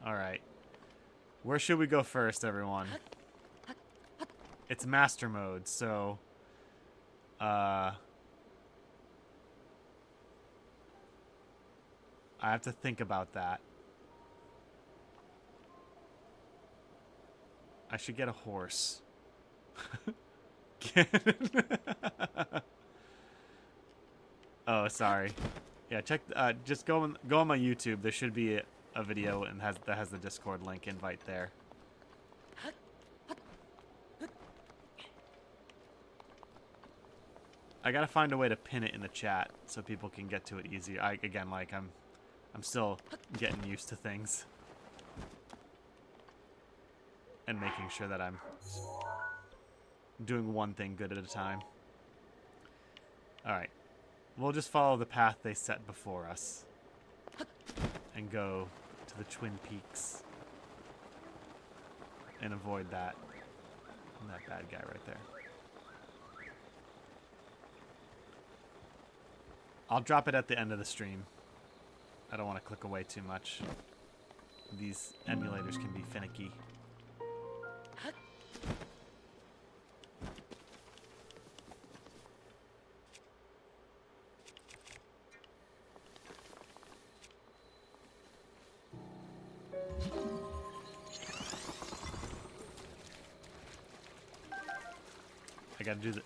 A: Alright. Where should we go first, everyone? It's Master Mode, so... I have to think about that. I should get a horse. Oh, sorry. Yeah, check. Just go on my YouTube. There should be a video and that has the Discord link invite there. I gotta find a way to pin it in the chat so people can get to it easier. I'm still getting used to things and making sure that I'm doing one thing good at a time. Alright. We'll just follow the path they set before us and go to the Twin Peaks and avoid that bad guy right there. I'll drop it at the end of the stream. I don't want to click away too much. These emulators can be finicky.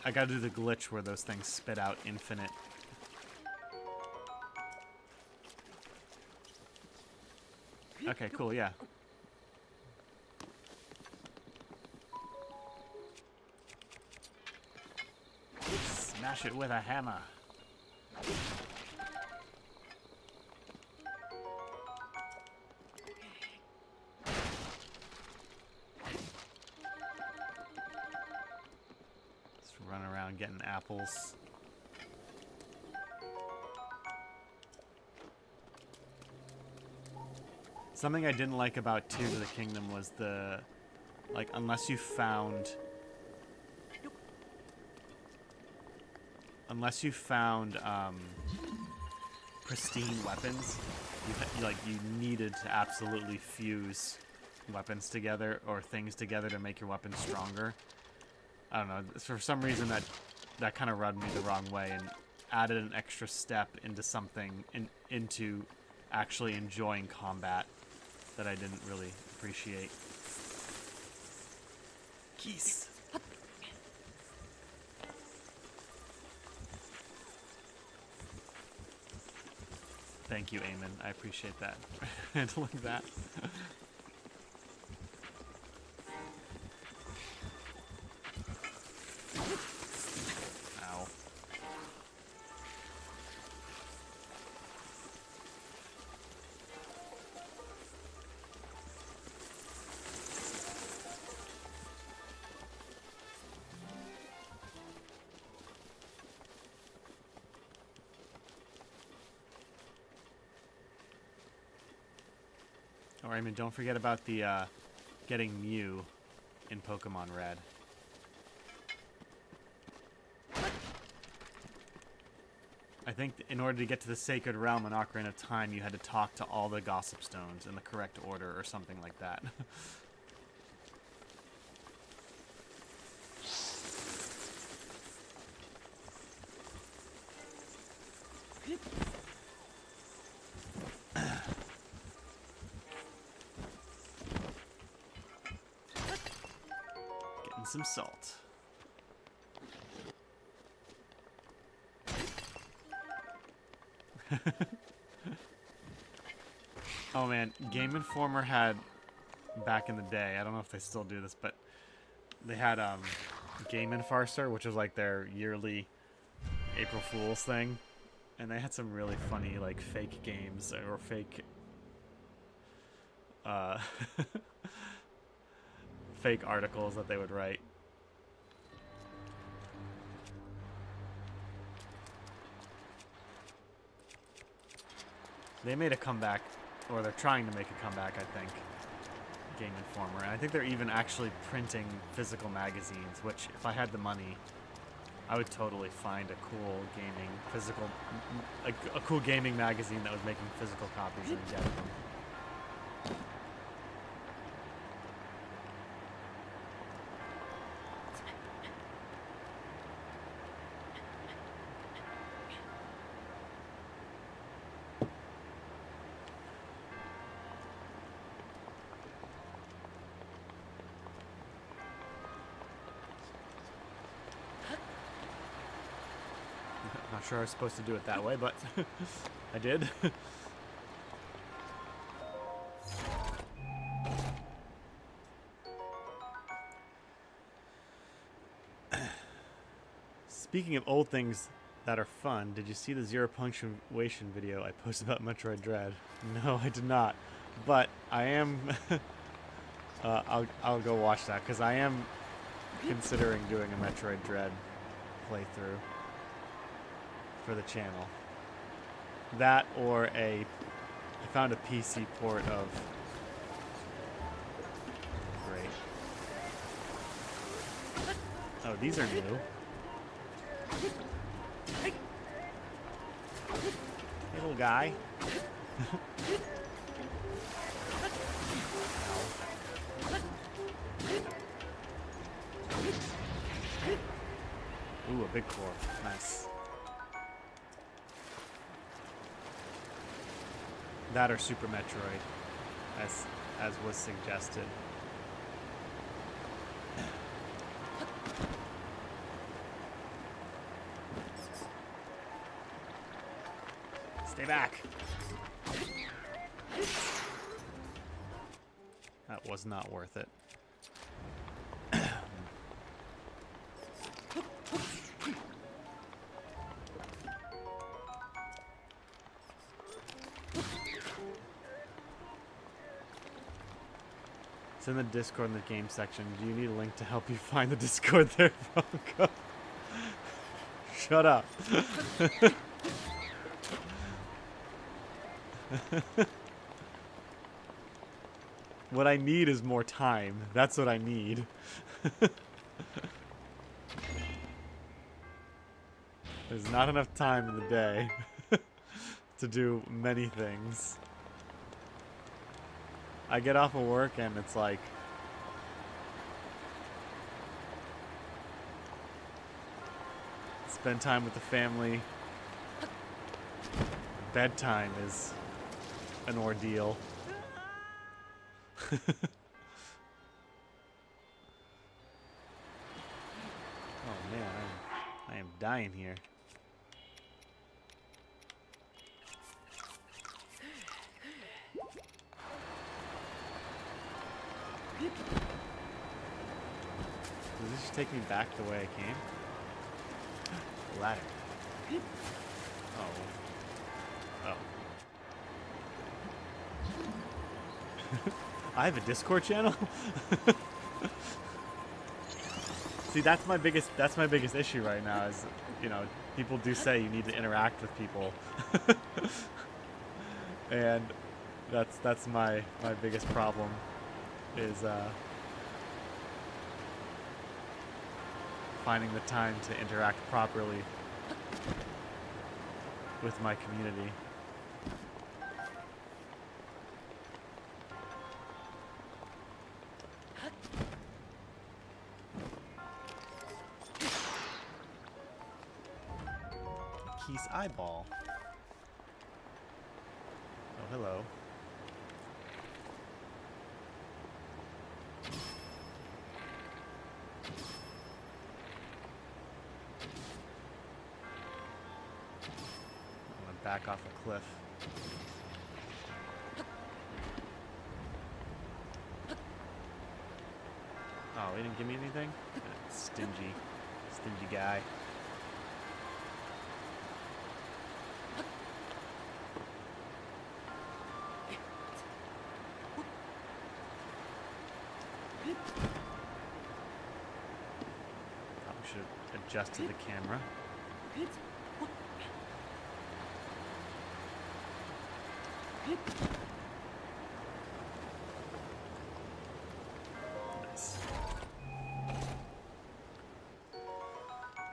A: I gotta do the glitch where those things spit out infinite. Okay, cool, yeah. Smash it with a hammer. Just run around getting apples. Something I didn't like about Tears of the Kingdom was unless you found pristine weapons, you needed to absolutely fuse weapons together or things together to make your weapons stronger. I don't know, for some reason that kind of rubbed me the wrong way and added an extra step into something, into actually enjoying combat that I didn't really appreciate. Keys. Thank you, Eamon. I appreciate that. Handling that. Ow. Oh, I mean, don't forget about the getting Mew in Pokemon Red. I think in order to get to the Sacred Realm in Ocarina of Time, you had to talk to all the Gossip Stones in the correct order or something like that. Getting some salt. Oh man, Game Informer had, back in the day, I don't know if they still do this, but they had Game Infarcer, which was like their yearly April Fool's thing, and they had some really funny like fake games or fake fake articles that they would write. They made a comeback, or they're trying to make a comeback, I think, Game Informer. And I think they're even actually printing physical magazines, which, if I had the money, I would totally find a cool gaming a cool gaming magazine that was making physical copies and get them. Not sure I was supposed to do it that way, but I did. Speaking of old things that are fun, did you see the zero punctuation video I posted about Metroid Dread? No, I did not. But I am... I'll go watch that, because I am considering doing a Metroid Dread playthrough for the channel. That or I found a PC port of... Great. Oh, these are new. Hey, little guy. Ooh, a big core. Nice. That or Super Metroid, as was suggested. Stay back. That was not worth it. It's in the Discord in the game section. Do you need a link to help you find the Discord there, Funko? Shut up. What I need is more time. That's what I need. There's not enough time in the day to do many things. I get off of work and it's like... spend time with the family. Bedtime is an ordeal. Oh man, I am dying here. Does this just take me back the way I came? Ladder. Oh. Oh. I have a Discord channel? See, that's my biggest issue right now is, you know, people do say you need to interact with people. And That's my biggest problem is finding the time to interact properly with my community. Keith's eyeball. Oh, hello. I'm gonna back off a cliff. Oh, he didn't give me anything? Stingy guy. Probably should have adjusted the camera. Nice.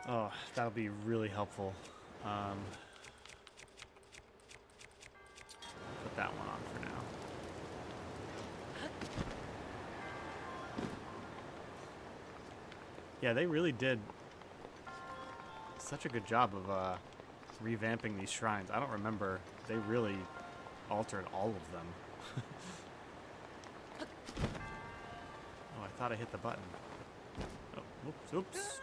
A: Oh, that'll be really helpful. Put that one on for now. Yeah, they really did such a good job of revamping these shrines. I don't remember. They really altered all of them. Oh, I thought I hit the button. Oh, oops.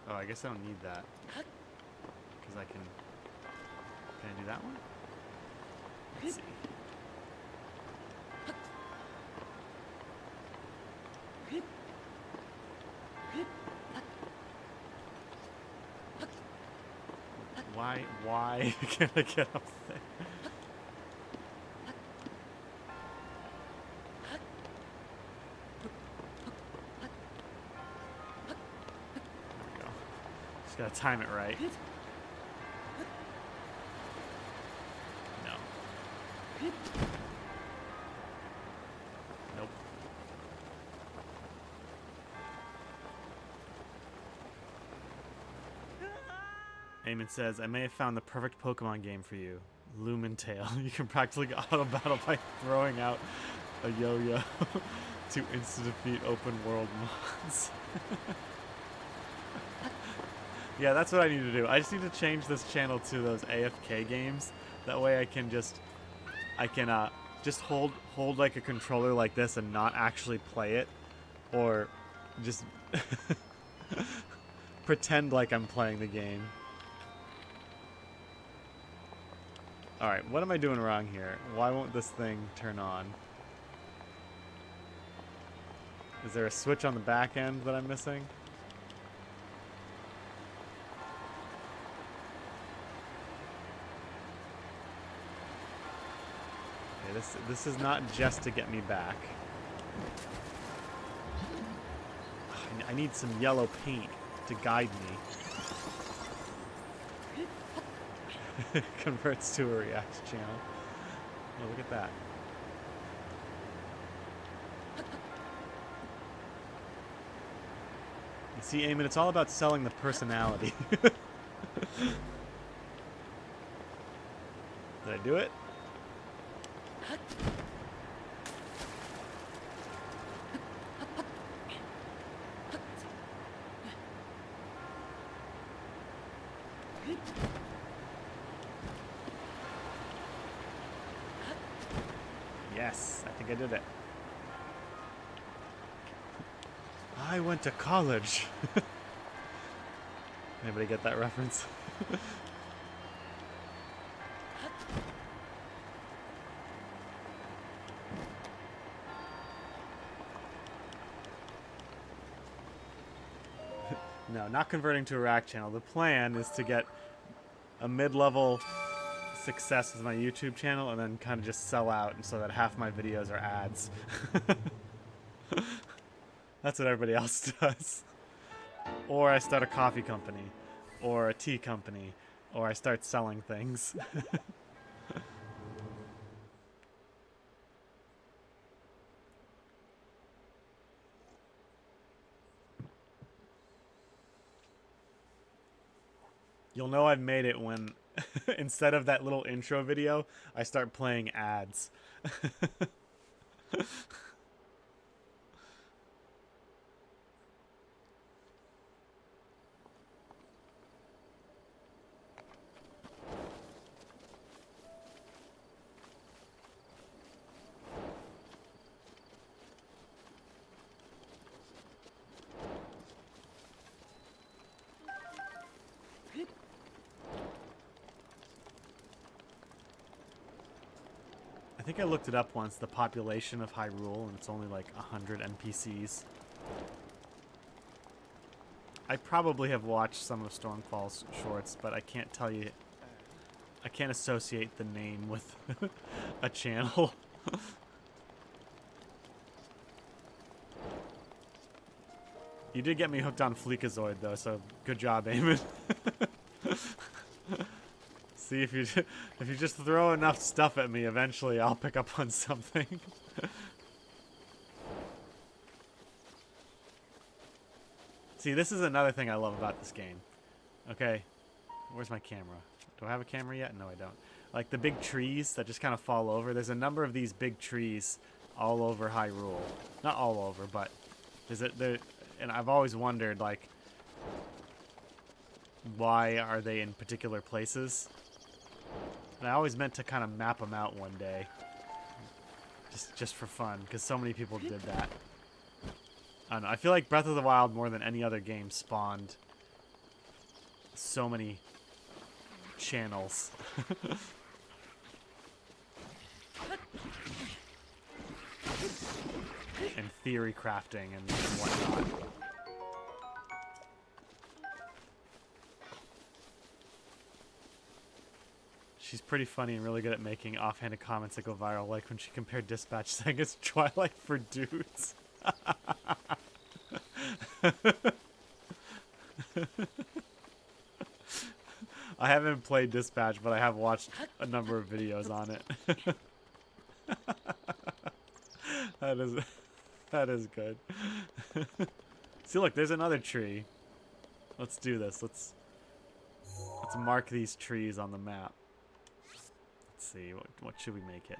A: Oh, I guess I don't need that. Because I can... Can I do that one? Let's see. Why can't I get up there? Gotta time it right. No. Nope. Eamon says, I may have found the perfect Pokemon game for you. Lumentail. You can practically auto battle by throwing out a yo-yo to instant defeat open world mons. Yeah, that's what I need to do. I just need to change this channel to those AFK games. That way I can just hold like a controller like this and not actually play it, or just pretend like I'm playing the game. All right, what am I doing wrong here? Why won't this thing turn on? Is there a switch on the back end that I'm missing? This is not just to get me back. I need some yellow paint to guide me. Converts to a React channel. Oh, look at that. You see, Eamon, it's all about selling the personality. Did I do it? Yes, I think I did it. I went to college. Anybody get that reference? No, not converting to a rack channel. The plan is to get a mid-level success with my YouTube channel and then kind of just sell out, and so that half my videos are ads. That's what everybody else does. Or I start a coffee company, or a tea company, or I start selling things. You'll know I've made it when, instead of that little intro video, I start playing ads. I think I looked it up once, the population of Hyrule, and it's only like 100 NPCs. I probably have watched some of Stormfall's shorts, but I can't tell you... I can't associate the name with a channel. You did get me hooked on Fleekazoid, though, so good job, Eamon. See, if you just throw enough stuff at me, eventually I'll pick up on something. See, this is another thing I love about this game. Okay, where's my camera? Do I have a camera yet? No, I don't. Like the big trees that just kind of fall over. There's a number of these big trees all over Hyrule. Not all over, but there. And I've always wondered, like, why are they in particular places? And I always meant to kind of map them out one day, just for fun, because so many people did that. I don't know. I feel like Breath of the Wild, more than any other game, spawned so many channels. And theory crafting and whatnot. She's pretty funny and really good at making offhanded comments that go viral, like when she compared Dispatch saying it's Twilight for dudes. I haven't played Dispatch, but I have watched a number of videos on it. That is good. See, look, there's another tree. Let's do this. Let's mark these trees on the map. Let's see, what should we make it?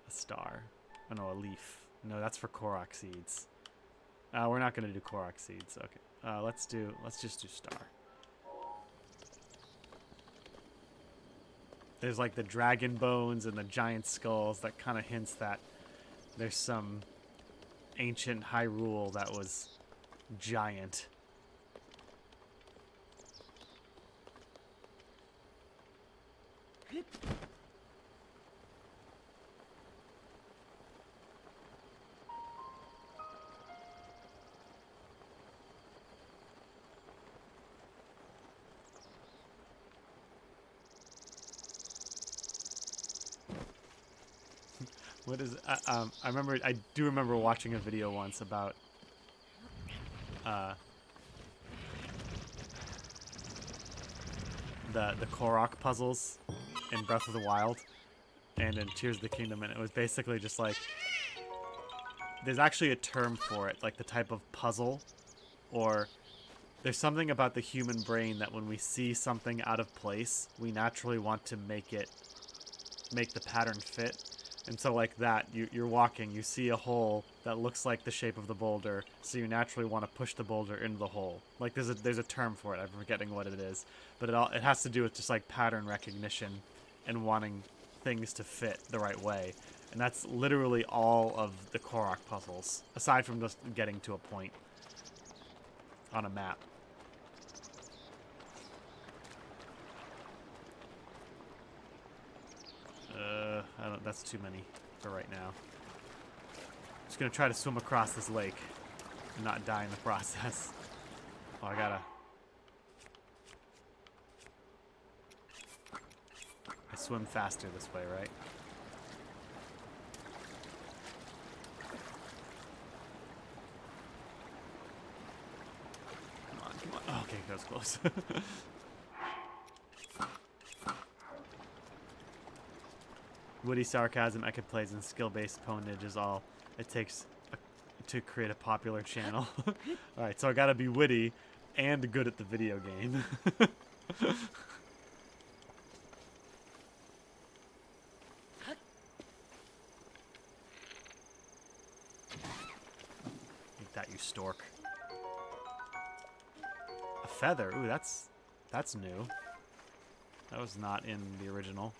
A: A star. Oh no, a leaf. No, that's for Korok seeds. We're not gonna do Korok seeds. Okay. Let's just do star. There's like the dragon bones and the giant skulls that kind of hints that there's some ancient Hyrule that was giant. What is I do remember watching a video once about the Korok puzzles in Breath of the Wild and in Tears of the Kingdom, and it was basically just like there's actually a term for it, like the type of puzzle, or there's something about the human brain that when we see something out of place, we naturally want to make the pattern fit. And so like that, you're walking, you see a hole that looks like the shape of the boulder, so you naturally want to push the boulder into the hole. Like there's a term for it, I'm forgetting what it is. But it has to do with just like pattern recognition and wanting things to fit the right way. And that's literally all of the Korok puzzles, aside from just getting to a point on a map. That's too many for right now. Just gonna try to swim across this lake and not die in the process. Oh, I gotta... I swim faster this way, right? Come on, come on. Oh, okay, that was close. Witty sarcasm, epic plays, and skill-based ponage is all it takes to create a popular channel. Alright, so I gotta be witty and good at the video game. Eat that, you stork. A feather? Ooh, that's new. That was not in the original.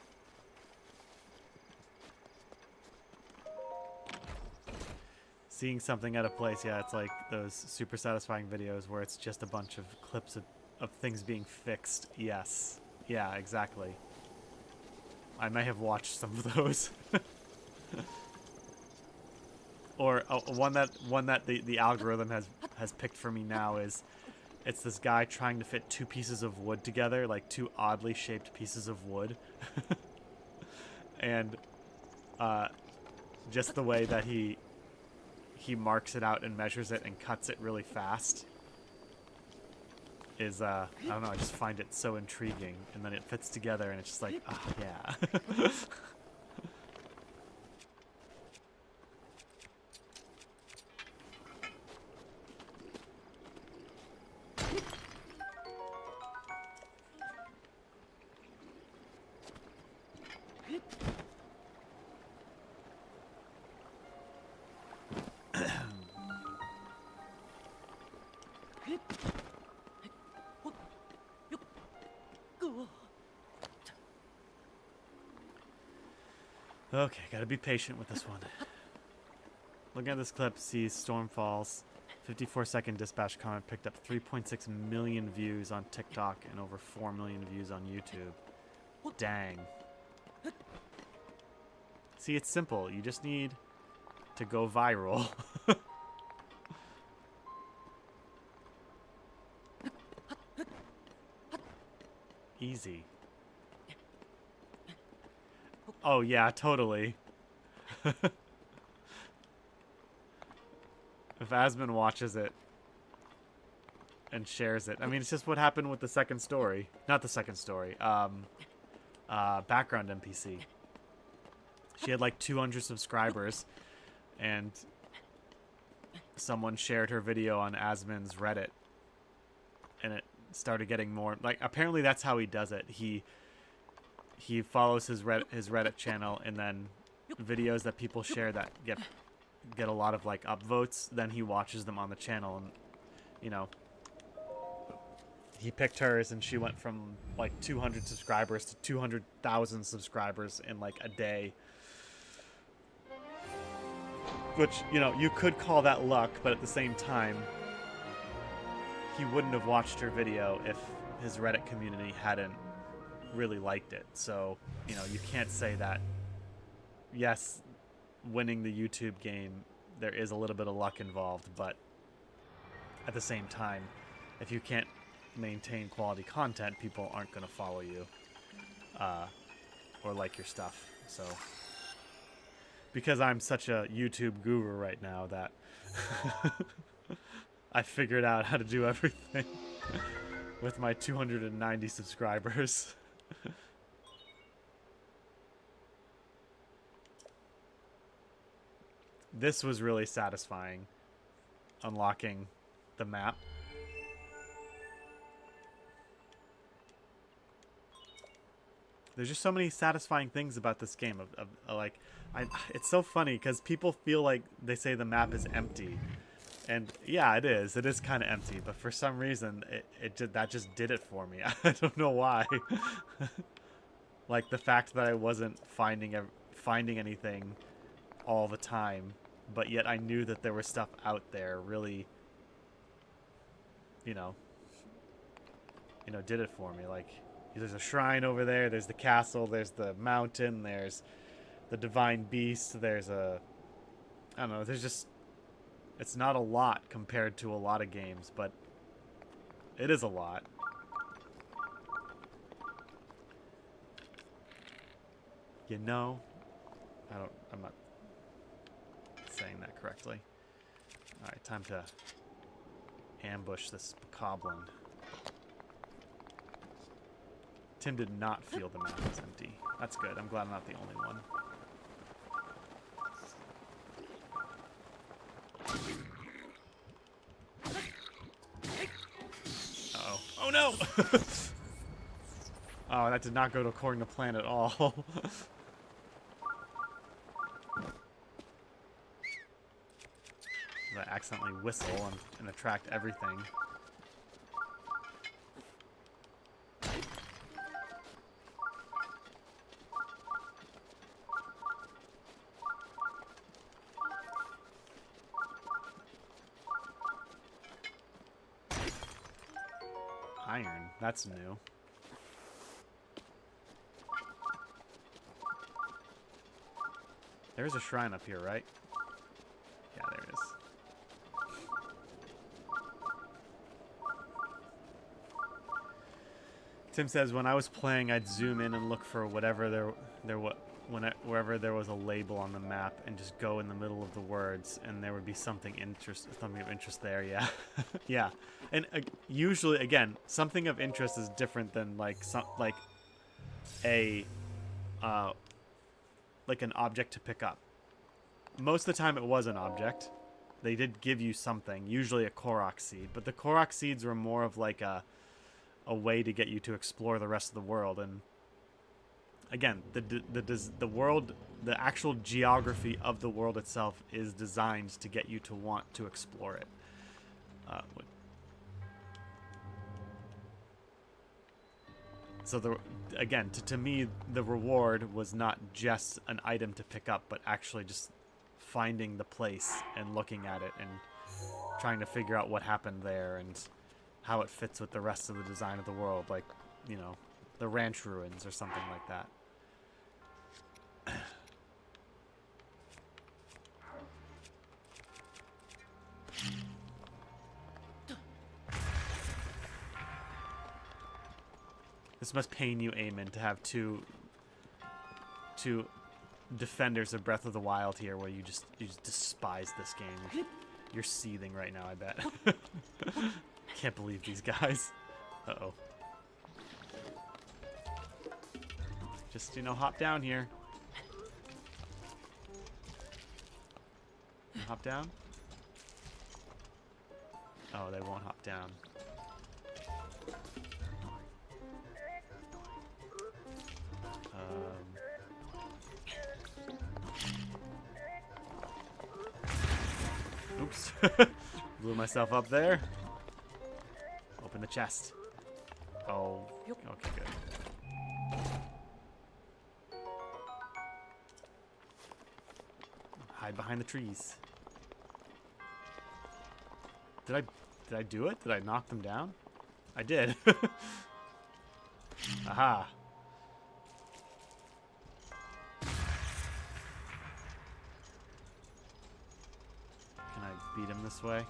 A: Seeing something out of place, yeah, it's like those super satisfying videos where it's just a bunch of clips of things being fixed. Yes. Yeah, exactly. I may have watched some of those. Or one that the algorithm has picked for me now is it's this guy trying to fit two pieces of wood together, like two oddly shaped pieces of wood. And just the way that he marks it out and measures it and cuts it really fast is, I don't know, I just find it so intriguing. And then it fits together and it's just like, ah, yeah. Okay, gotta be patient with this one. Looking at this clip, sees Stormfall's 54-second dispatch comment picked up 3.6 million views on TikTok and over 4 million views on YouTube. Dang. See, it's simple. You just need to go viral. Easy. Oh, yeah, totally. If Asmon watches it and shares it. I mean, it's just what happened with the second story. Not the second story. Background NPC. She had like 200 subscribers, and someone shared her video on Asmon's Reddit, and it started getting more. Like, apparently that's how he does it. He follows his Reddit channel, and then videos that people share that get a lot of like upvotes, then he watches them on the channel, and you know, he picked hers, and she went from like 200 subscribers to 200,000 subscribers in like a day. Which, you know, you could call that luck, but at the same time, he wouldn't have watched her video if his Reddit community hadn't really liked it. So, you know, you can't say that, yes, winning the YouTube game, there is a little bit of luck involved, but at the same time, if you can't maintain quality content, people aren't going to follow you or like your stuff. So, because I'm such a YouTube guru right now that I figured out how to do everything with my 290 subscribers. This was really satisfying, unlocking the map. There's just so many satisfying things about this game. It's so funny because people feel like they say the map is empty, and yeah, it is. It is kind of empty, but for some reason, that just did it for me. I don't know why. Like the fact that I wasn't finding anything all the time, but yet I knew that there was stuff out there. Really, you know, did it for me. Like, there's a shrine over there, there's the castle, there's the mountain, there's the divine beast, there's I don't know, there's just, it's not a lot compared to a lot of games, but It is a lot. You know, I'm not saying that correctly. Alright, time to ambush this bokoblin. Tim did not feel the map was empty. That's good. I'm glad I'm not the only one. Uh-oh. Oh no! Oh, that did not go according to plan at all. I accidentally whistle and attract everything. Iron, that's new. There's a shrine up here, right? Yeah, there it is. Tim says, when I was playing, I'd zoom in and look for whatever wherever there was a label on the map, and just go in the middle of the words, and there would be something of interest there. Yeah, yeah. And usually, again, something of interest is different than like an object to pick up. Most of the time, it was an object. They did give you something, usually a Korok seed, but the Korok seeds were more of like a way to get you to explore the rest of the world. And again, the world, the actual geography of the world itself is designed to get you to want to explore it. So again, to me, the reward was not just an item to pick up, but actually just finding the place and looking at it and trying to figure out what happened there and how it fits with the rest of the design of the world, like, you know, the ranch ruins or something like that. This must pain you, Eamon, to have two defenders of Breath of the Wild here, where you just despise this game. You're seething right now, I bet. Can't believe these guys. Uh-oh. Just, you know, hop down here. Hop down? Oh, they won't hop down. Oops. Blew myself up there. Open the chest. Oh, okay, good. Hide behind the trees. Did I do it? Did I knock them down? I did. Aha. Can I beat him this way?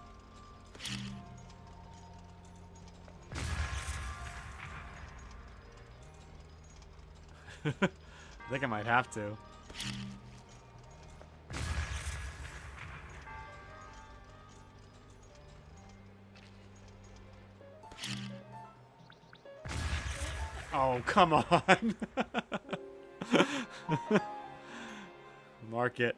A: I think I might have to. Oh, come on. Mark it.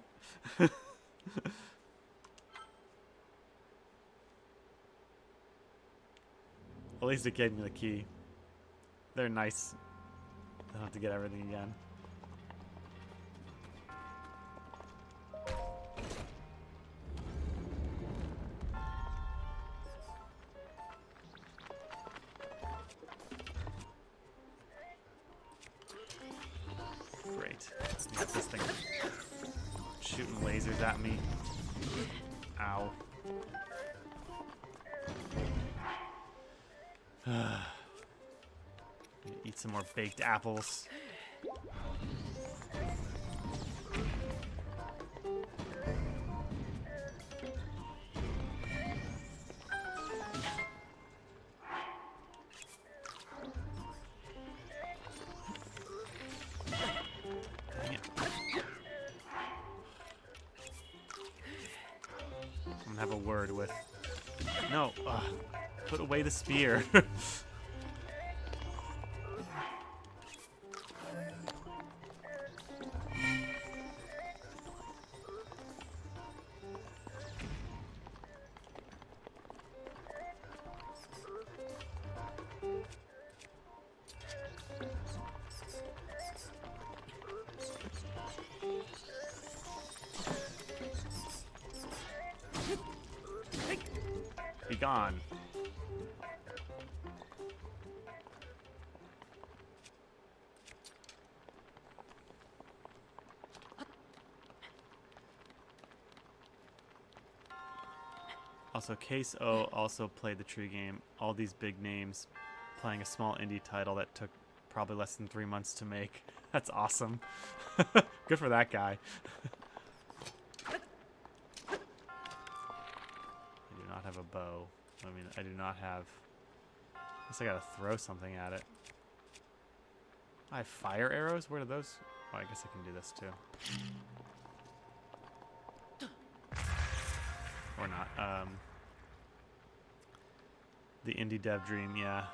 A: At least it gave me the key. They're nice. I don't have to get everything again. Great. Let's get this thing shooting lasers at me. Ow. Eat some more baked apples. have a word with... No, put away the spear. Be gone. Also, Case O also played the tree game. All these big names playing a small indie title that took probably less than 3 months to make. That's awesome. Good for that guy. I do not have a bow. I mean, I do not have... I guess I gotta throw something at it. I have fire arrows? Where are those? Oh, I guess I can do this too. Or not. The indie dev dream, yeah.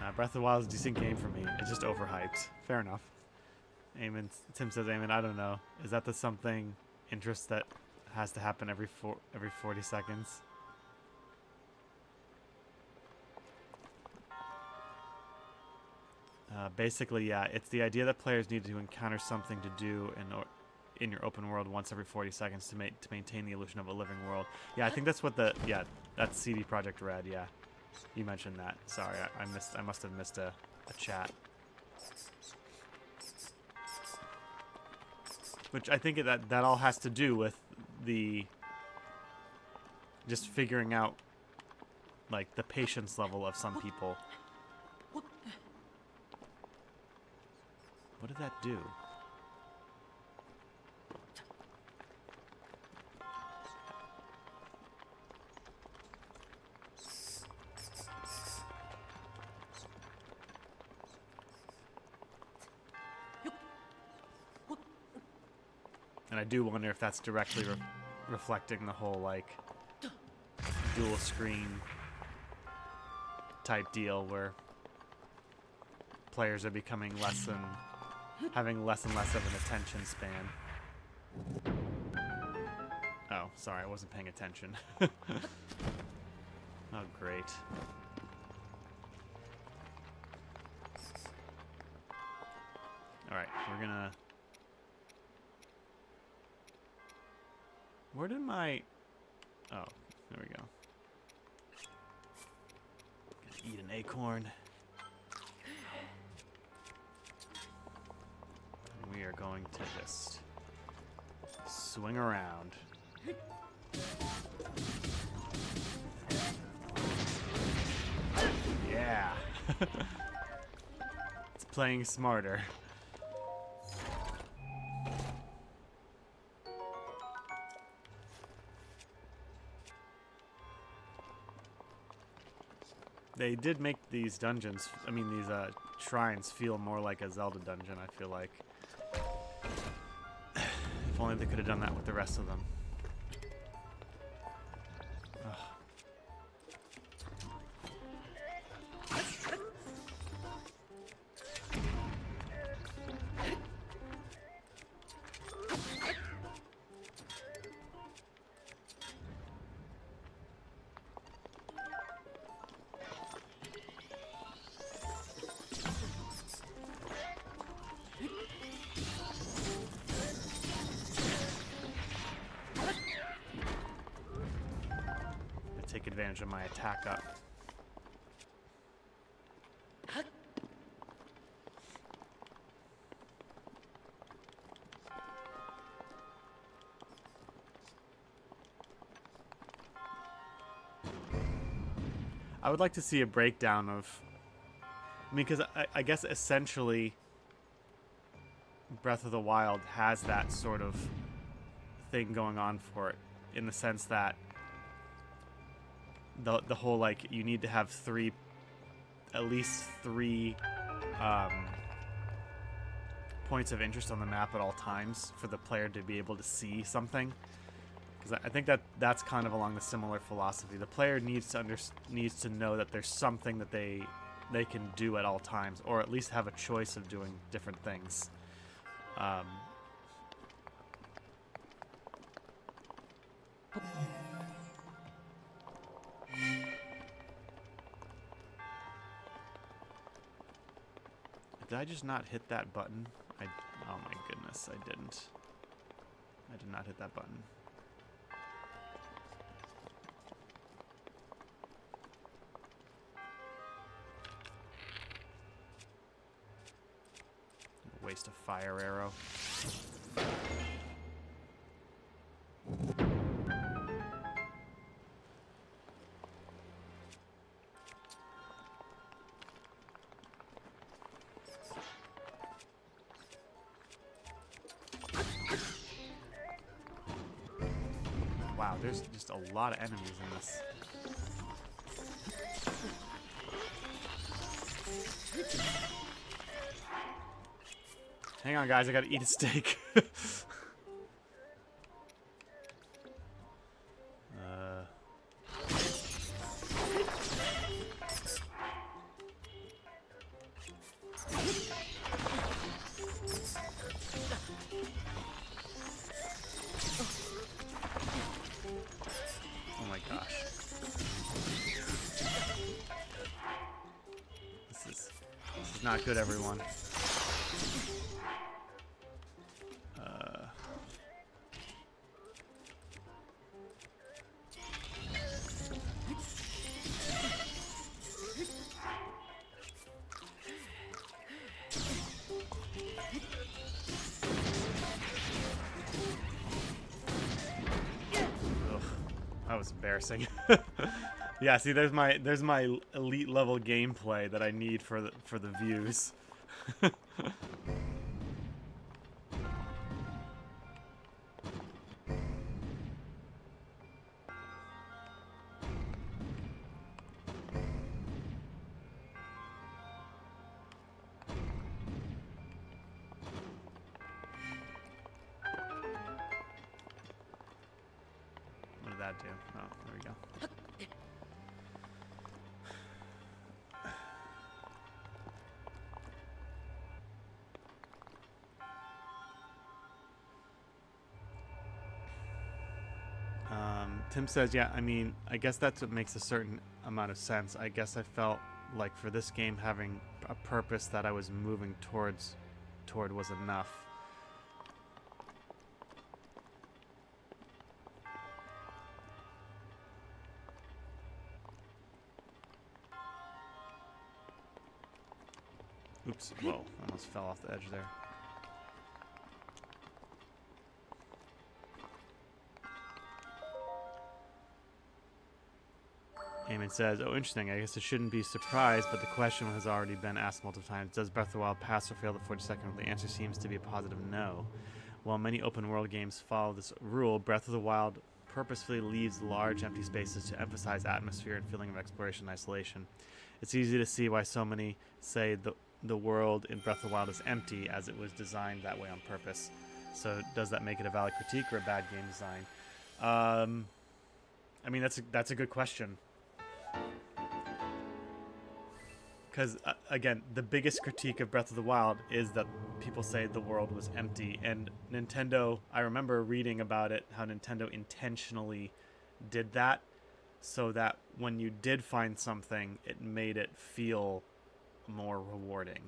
A: Nah, Breath of the Wild is a decent game for me. It's just overhyped. Fair enough. Eamon, Tim says, Eamon, I don't know. Is that the something interest that has to happen every 40 seconds? Basically, yeah. It's the idea that players need to encounter something to do in your open world once every 40 seconds to maintain the illusion of a living world. Yeah, I think that's what the... Yeah, that's CD Projekt Red, yeah. You mentioned that. Sorry, I must have missed a chat. Which I think that all has to do with the... just figuring out, like, the patience level of some people. What did that do? And I do wonder if that's directly reflecting the whole, like, dual screen type deal where players are becoming having less and less of an attention span. Oh, sorry, I wasn't paying attention. Oh, great. Alright, we're gonna... Where did my... Oh, there we go. Gonna eat an acorn. And we are going to just swing around. Yeah. It's playing smarter. They did make these dungeons, I mean these shrines feel more like a Zelda dungeon, I feel like. If only they could have done that with the rest of them. Ugh. Take advantage of my attack up. I would like to see a breakdown of... I mean, because I guess essentially Breath of the Wild has that sort of thing going on for it, in the sense that the whole, like, you need to have at least three points of interest on the map at all times for the player to be able to see something. Because I think that's kind of along the similar philosophy. The player needs to know that there's something that they can do at all times, or at least have a choice of doing different things. Did I just not hit that button? Oh my goodness, I didn't. I did not hit that button. Waste a fire arrow. Wow, there's just a lot of enemies in this. Hang on, guys, I gotta eat a steak. Oh my gosh. This is not good, everyone. That was embarrassing. Yeah, see, there's my elite level gameplay that I need for the views. What did that do? Oh, there we go. Tim says, yeah, I mean, I guess that's what makes a certain amount of sense. I guess I felt like for this game having a purpose that I was moving toward was enough. Oops, whoa, almost fell off the edge there. Eamon says, oh, interesting. I guess it shouldn't be surprised, but the question has already been asked multiple times. Does Breath of the Wild pass or fail the 42nd? The answer seems to be a positive no. While many open-world games follow this rule, Breath of the Wild purposefully leaves large empty spaces to emphasize atmosphere and feeling of exploration and isolation. It's easy to see why so many say the world in Breath of the Wild is empty, as it was designed that way on purpose. So does that make it a valid critique or a bad game design? I mean, that's a good question. Because, again, the biggest critique of Breath of the Wild is that people say the world was empty. And Nintendo, I remember reading about it, how Nintendo intentionally did that so that when you did find something, it made it feel more rewarding.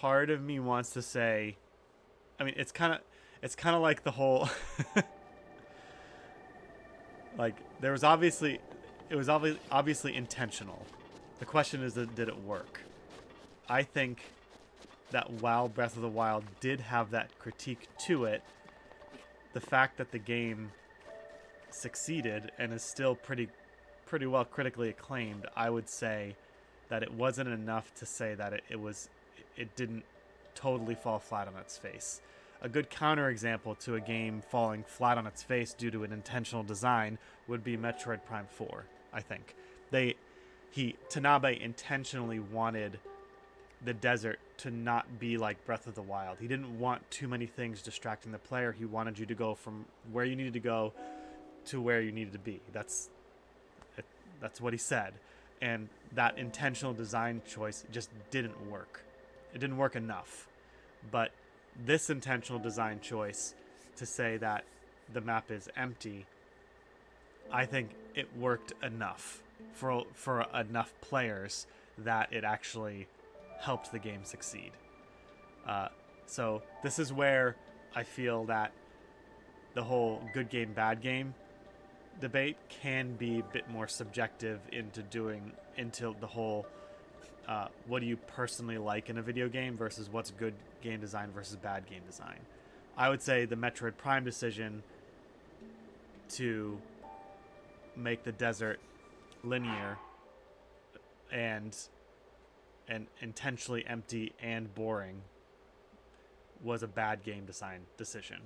A: Part of me wants to say, I mean, it's kind of like the whole, like, there was obviously... It was obviously intentional. The question is, did it work? I think that while Breath of the Wild did have that critique to it, the fact that the game succeeded and is still pretty well critically acclaimed, I would say that it wasn't enough to say that it didn't totally fall flat on its face. A good counterexample to a game falling flat on its face due to an intentional design would be Metroid Prime 4. I think Tanabe intentionally wanted the desert to not be like Breath of the Wild. He didn't want too many things distracting the player. He wanted you to go from where you needed to go to where you needed to be. That's what he said. And that intentional design choice just didn't work. It didn't work enough. But this intentional design choice to say that the map is empty, I think it worked enough for enough players that it actually helped the game succeed. So this is where I feel that the whole good game, bad game debate can be a bit more subjective into the whole what do you personally like in a video game versus what's good game design versus bad game design. I would say the Metroid Prime decision to make the desert linear and intentionally empty and boring was a bad game design decision.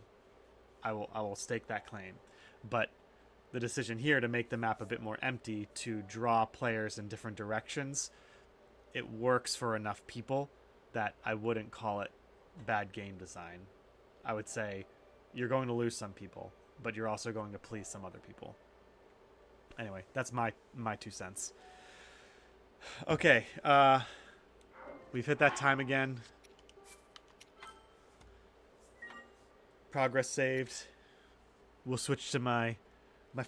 A: I will stake that claim. But the decision here to make the map a bit more empty to draw players in different directions, it works for enough people that I wouldn't call it bad game design. I would say you're going to lose some people, but you're also going to please some other people. Anyway, that's my 2 cents. Okay, we've hit that time again. Progress saved. We'll switch to my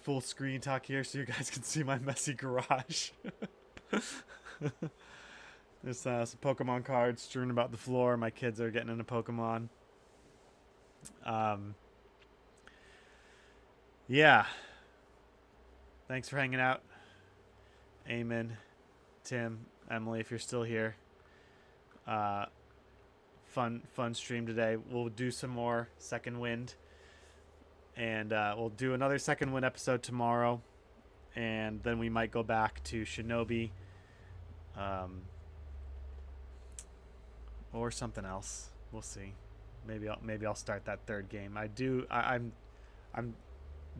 A: full screen talk here so you guys can see my messy garage. There's some Pokemon cards strewn about the floor. My kids are getting into Pokemon. Yeah. Thanks for hanging out. Eamon, Tim, Emily, if you're still here. Fun stream today. We'll do some more Second Wind. And we'll do another Second Wind episode tomorrow. And then we might go back to Shinobi. Or something else. We'll see. Maybe I'll start that third game. I'm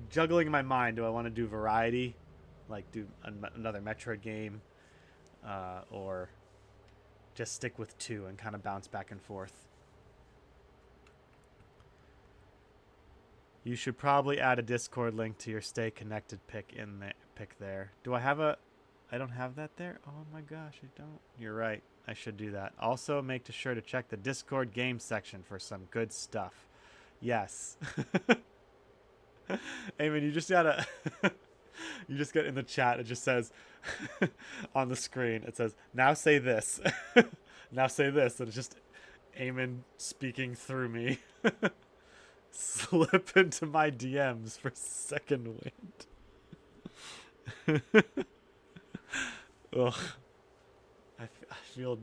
A: juggling in my mind. Do I want to do variety, like do another Metroid game, or just stick with 2 and kind of bounce back and forth? You should probably add a Discord link to your Stay Connected pick there. Do I have a? I don't have that there. Oh my gosh, I don't. You're right. I should do that. Also, make sure to check the Discord game section for some good stuff. Yes. Eamon, you just gotta you just get in the chat. It just says on the screen, it says, now say this. Now say this. And it's just Eamon speaking through me. Slip into my DMs for Second Wind. Ugh. I feel...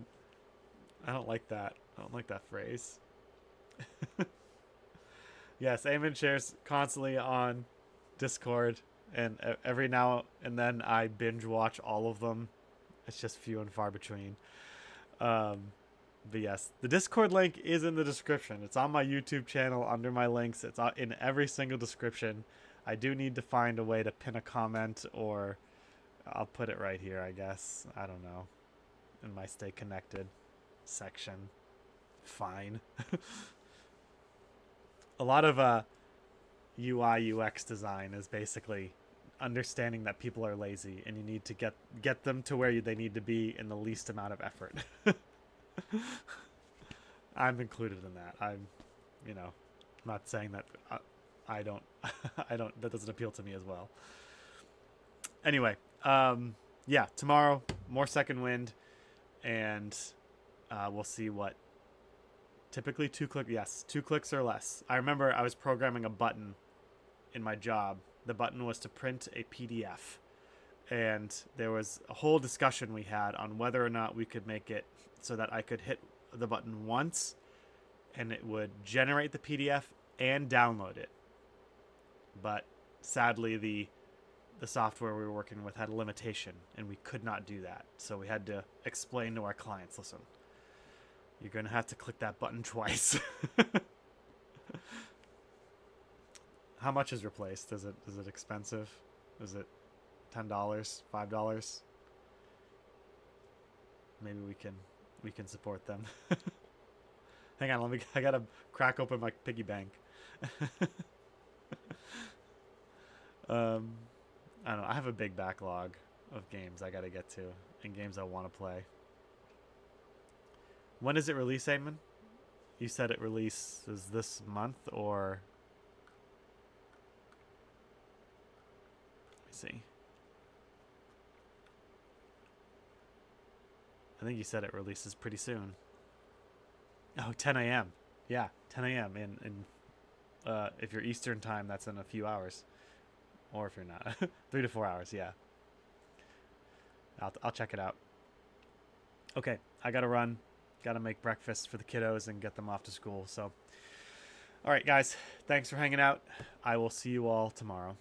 A: I don't like that. I don't like that phrase. Yes, Eamon shares constantly on Discord, and every now and then I binge watch all of them. It's just few and far between. But yes, the Discord link is in the description. It's on my YouTube channel under my links. It's in every single description. I do need to find a way to pin a comment, or I'll put it right here, I guess. I don't know. In my Stay Connected section. Fine. A lot of UI UX design is basically understanding that people are lazy and you need to get them to where they need to be in the least amount of effort. I'm included in that. I'm not saying that I don't that doesn't appeal to me as well. Anyway, yeah, tomorrow more Second Wind, and we'll see what. Typically 2 clicks or less. I remember I was programming a button in my job. The button was to print a PDF, and there was a whole discussion we had on whether or not we could make it so that I could hit the button once and it would generate the PDF and download it. But sadly, the software we were working with had a limitation, and we could not do that. So we had to explain to our clients, listen, you're going to have to click that button twice. How much is replaced? Is it expensive? Is it $10, $5? Maybe we can we can support them. Hang on, I gotta crack open my piggy bank. I don't know. I have a big backlog of games I gotta get to and games I want to play. When does it release, Eamon? You said it releases this month, or... Let me see. I think you said it releases pretty soon. Oh, 10 a.m. Yeah, 10 a.m. If you're Eastern time, that's in a few hours. Or if you're not. 3 to 4 hours, yeah. I'll check it out. Okay, I gotta run. Gotta make breakfast for the kiddos and get them off to school. So, all right, guys. Thanks for hanging out. I will see you all tomorrow.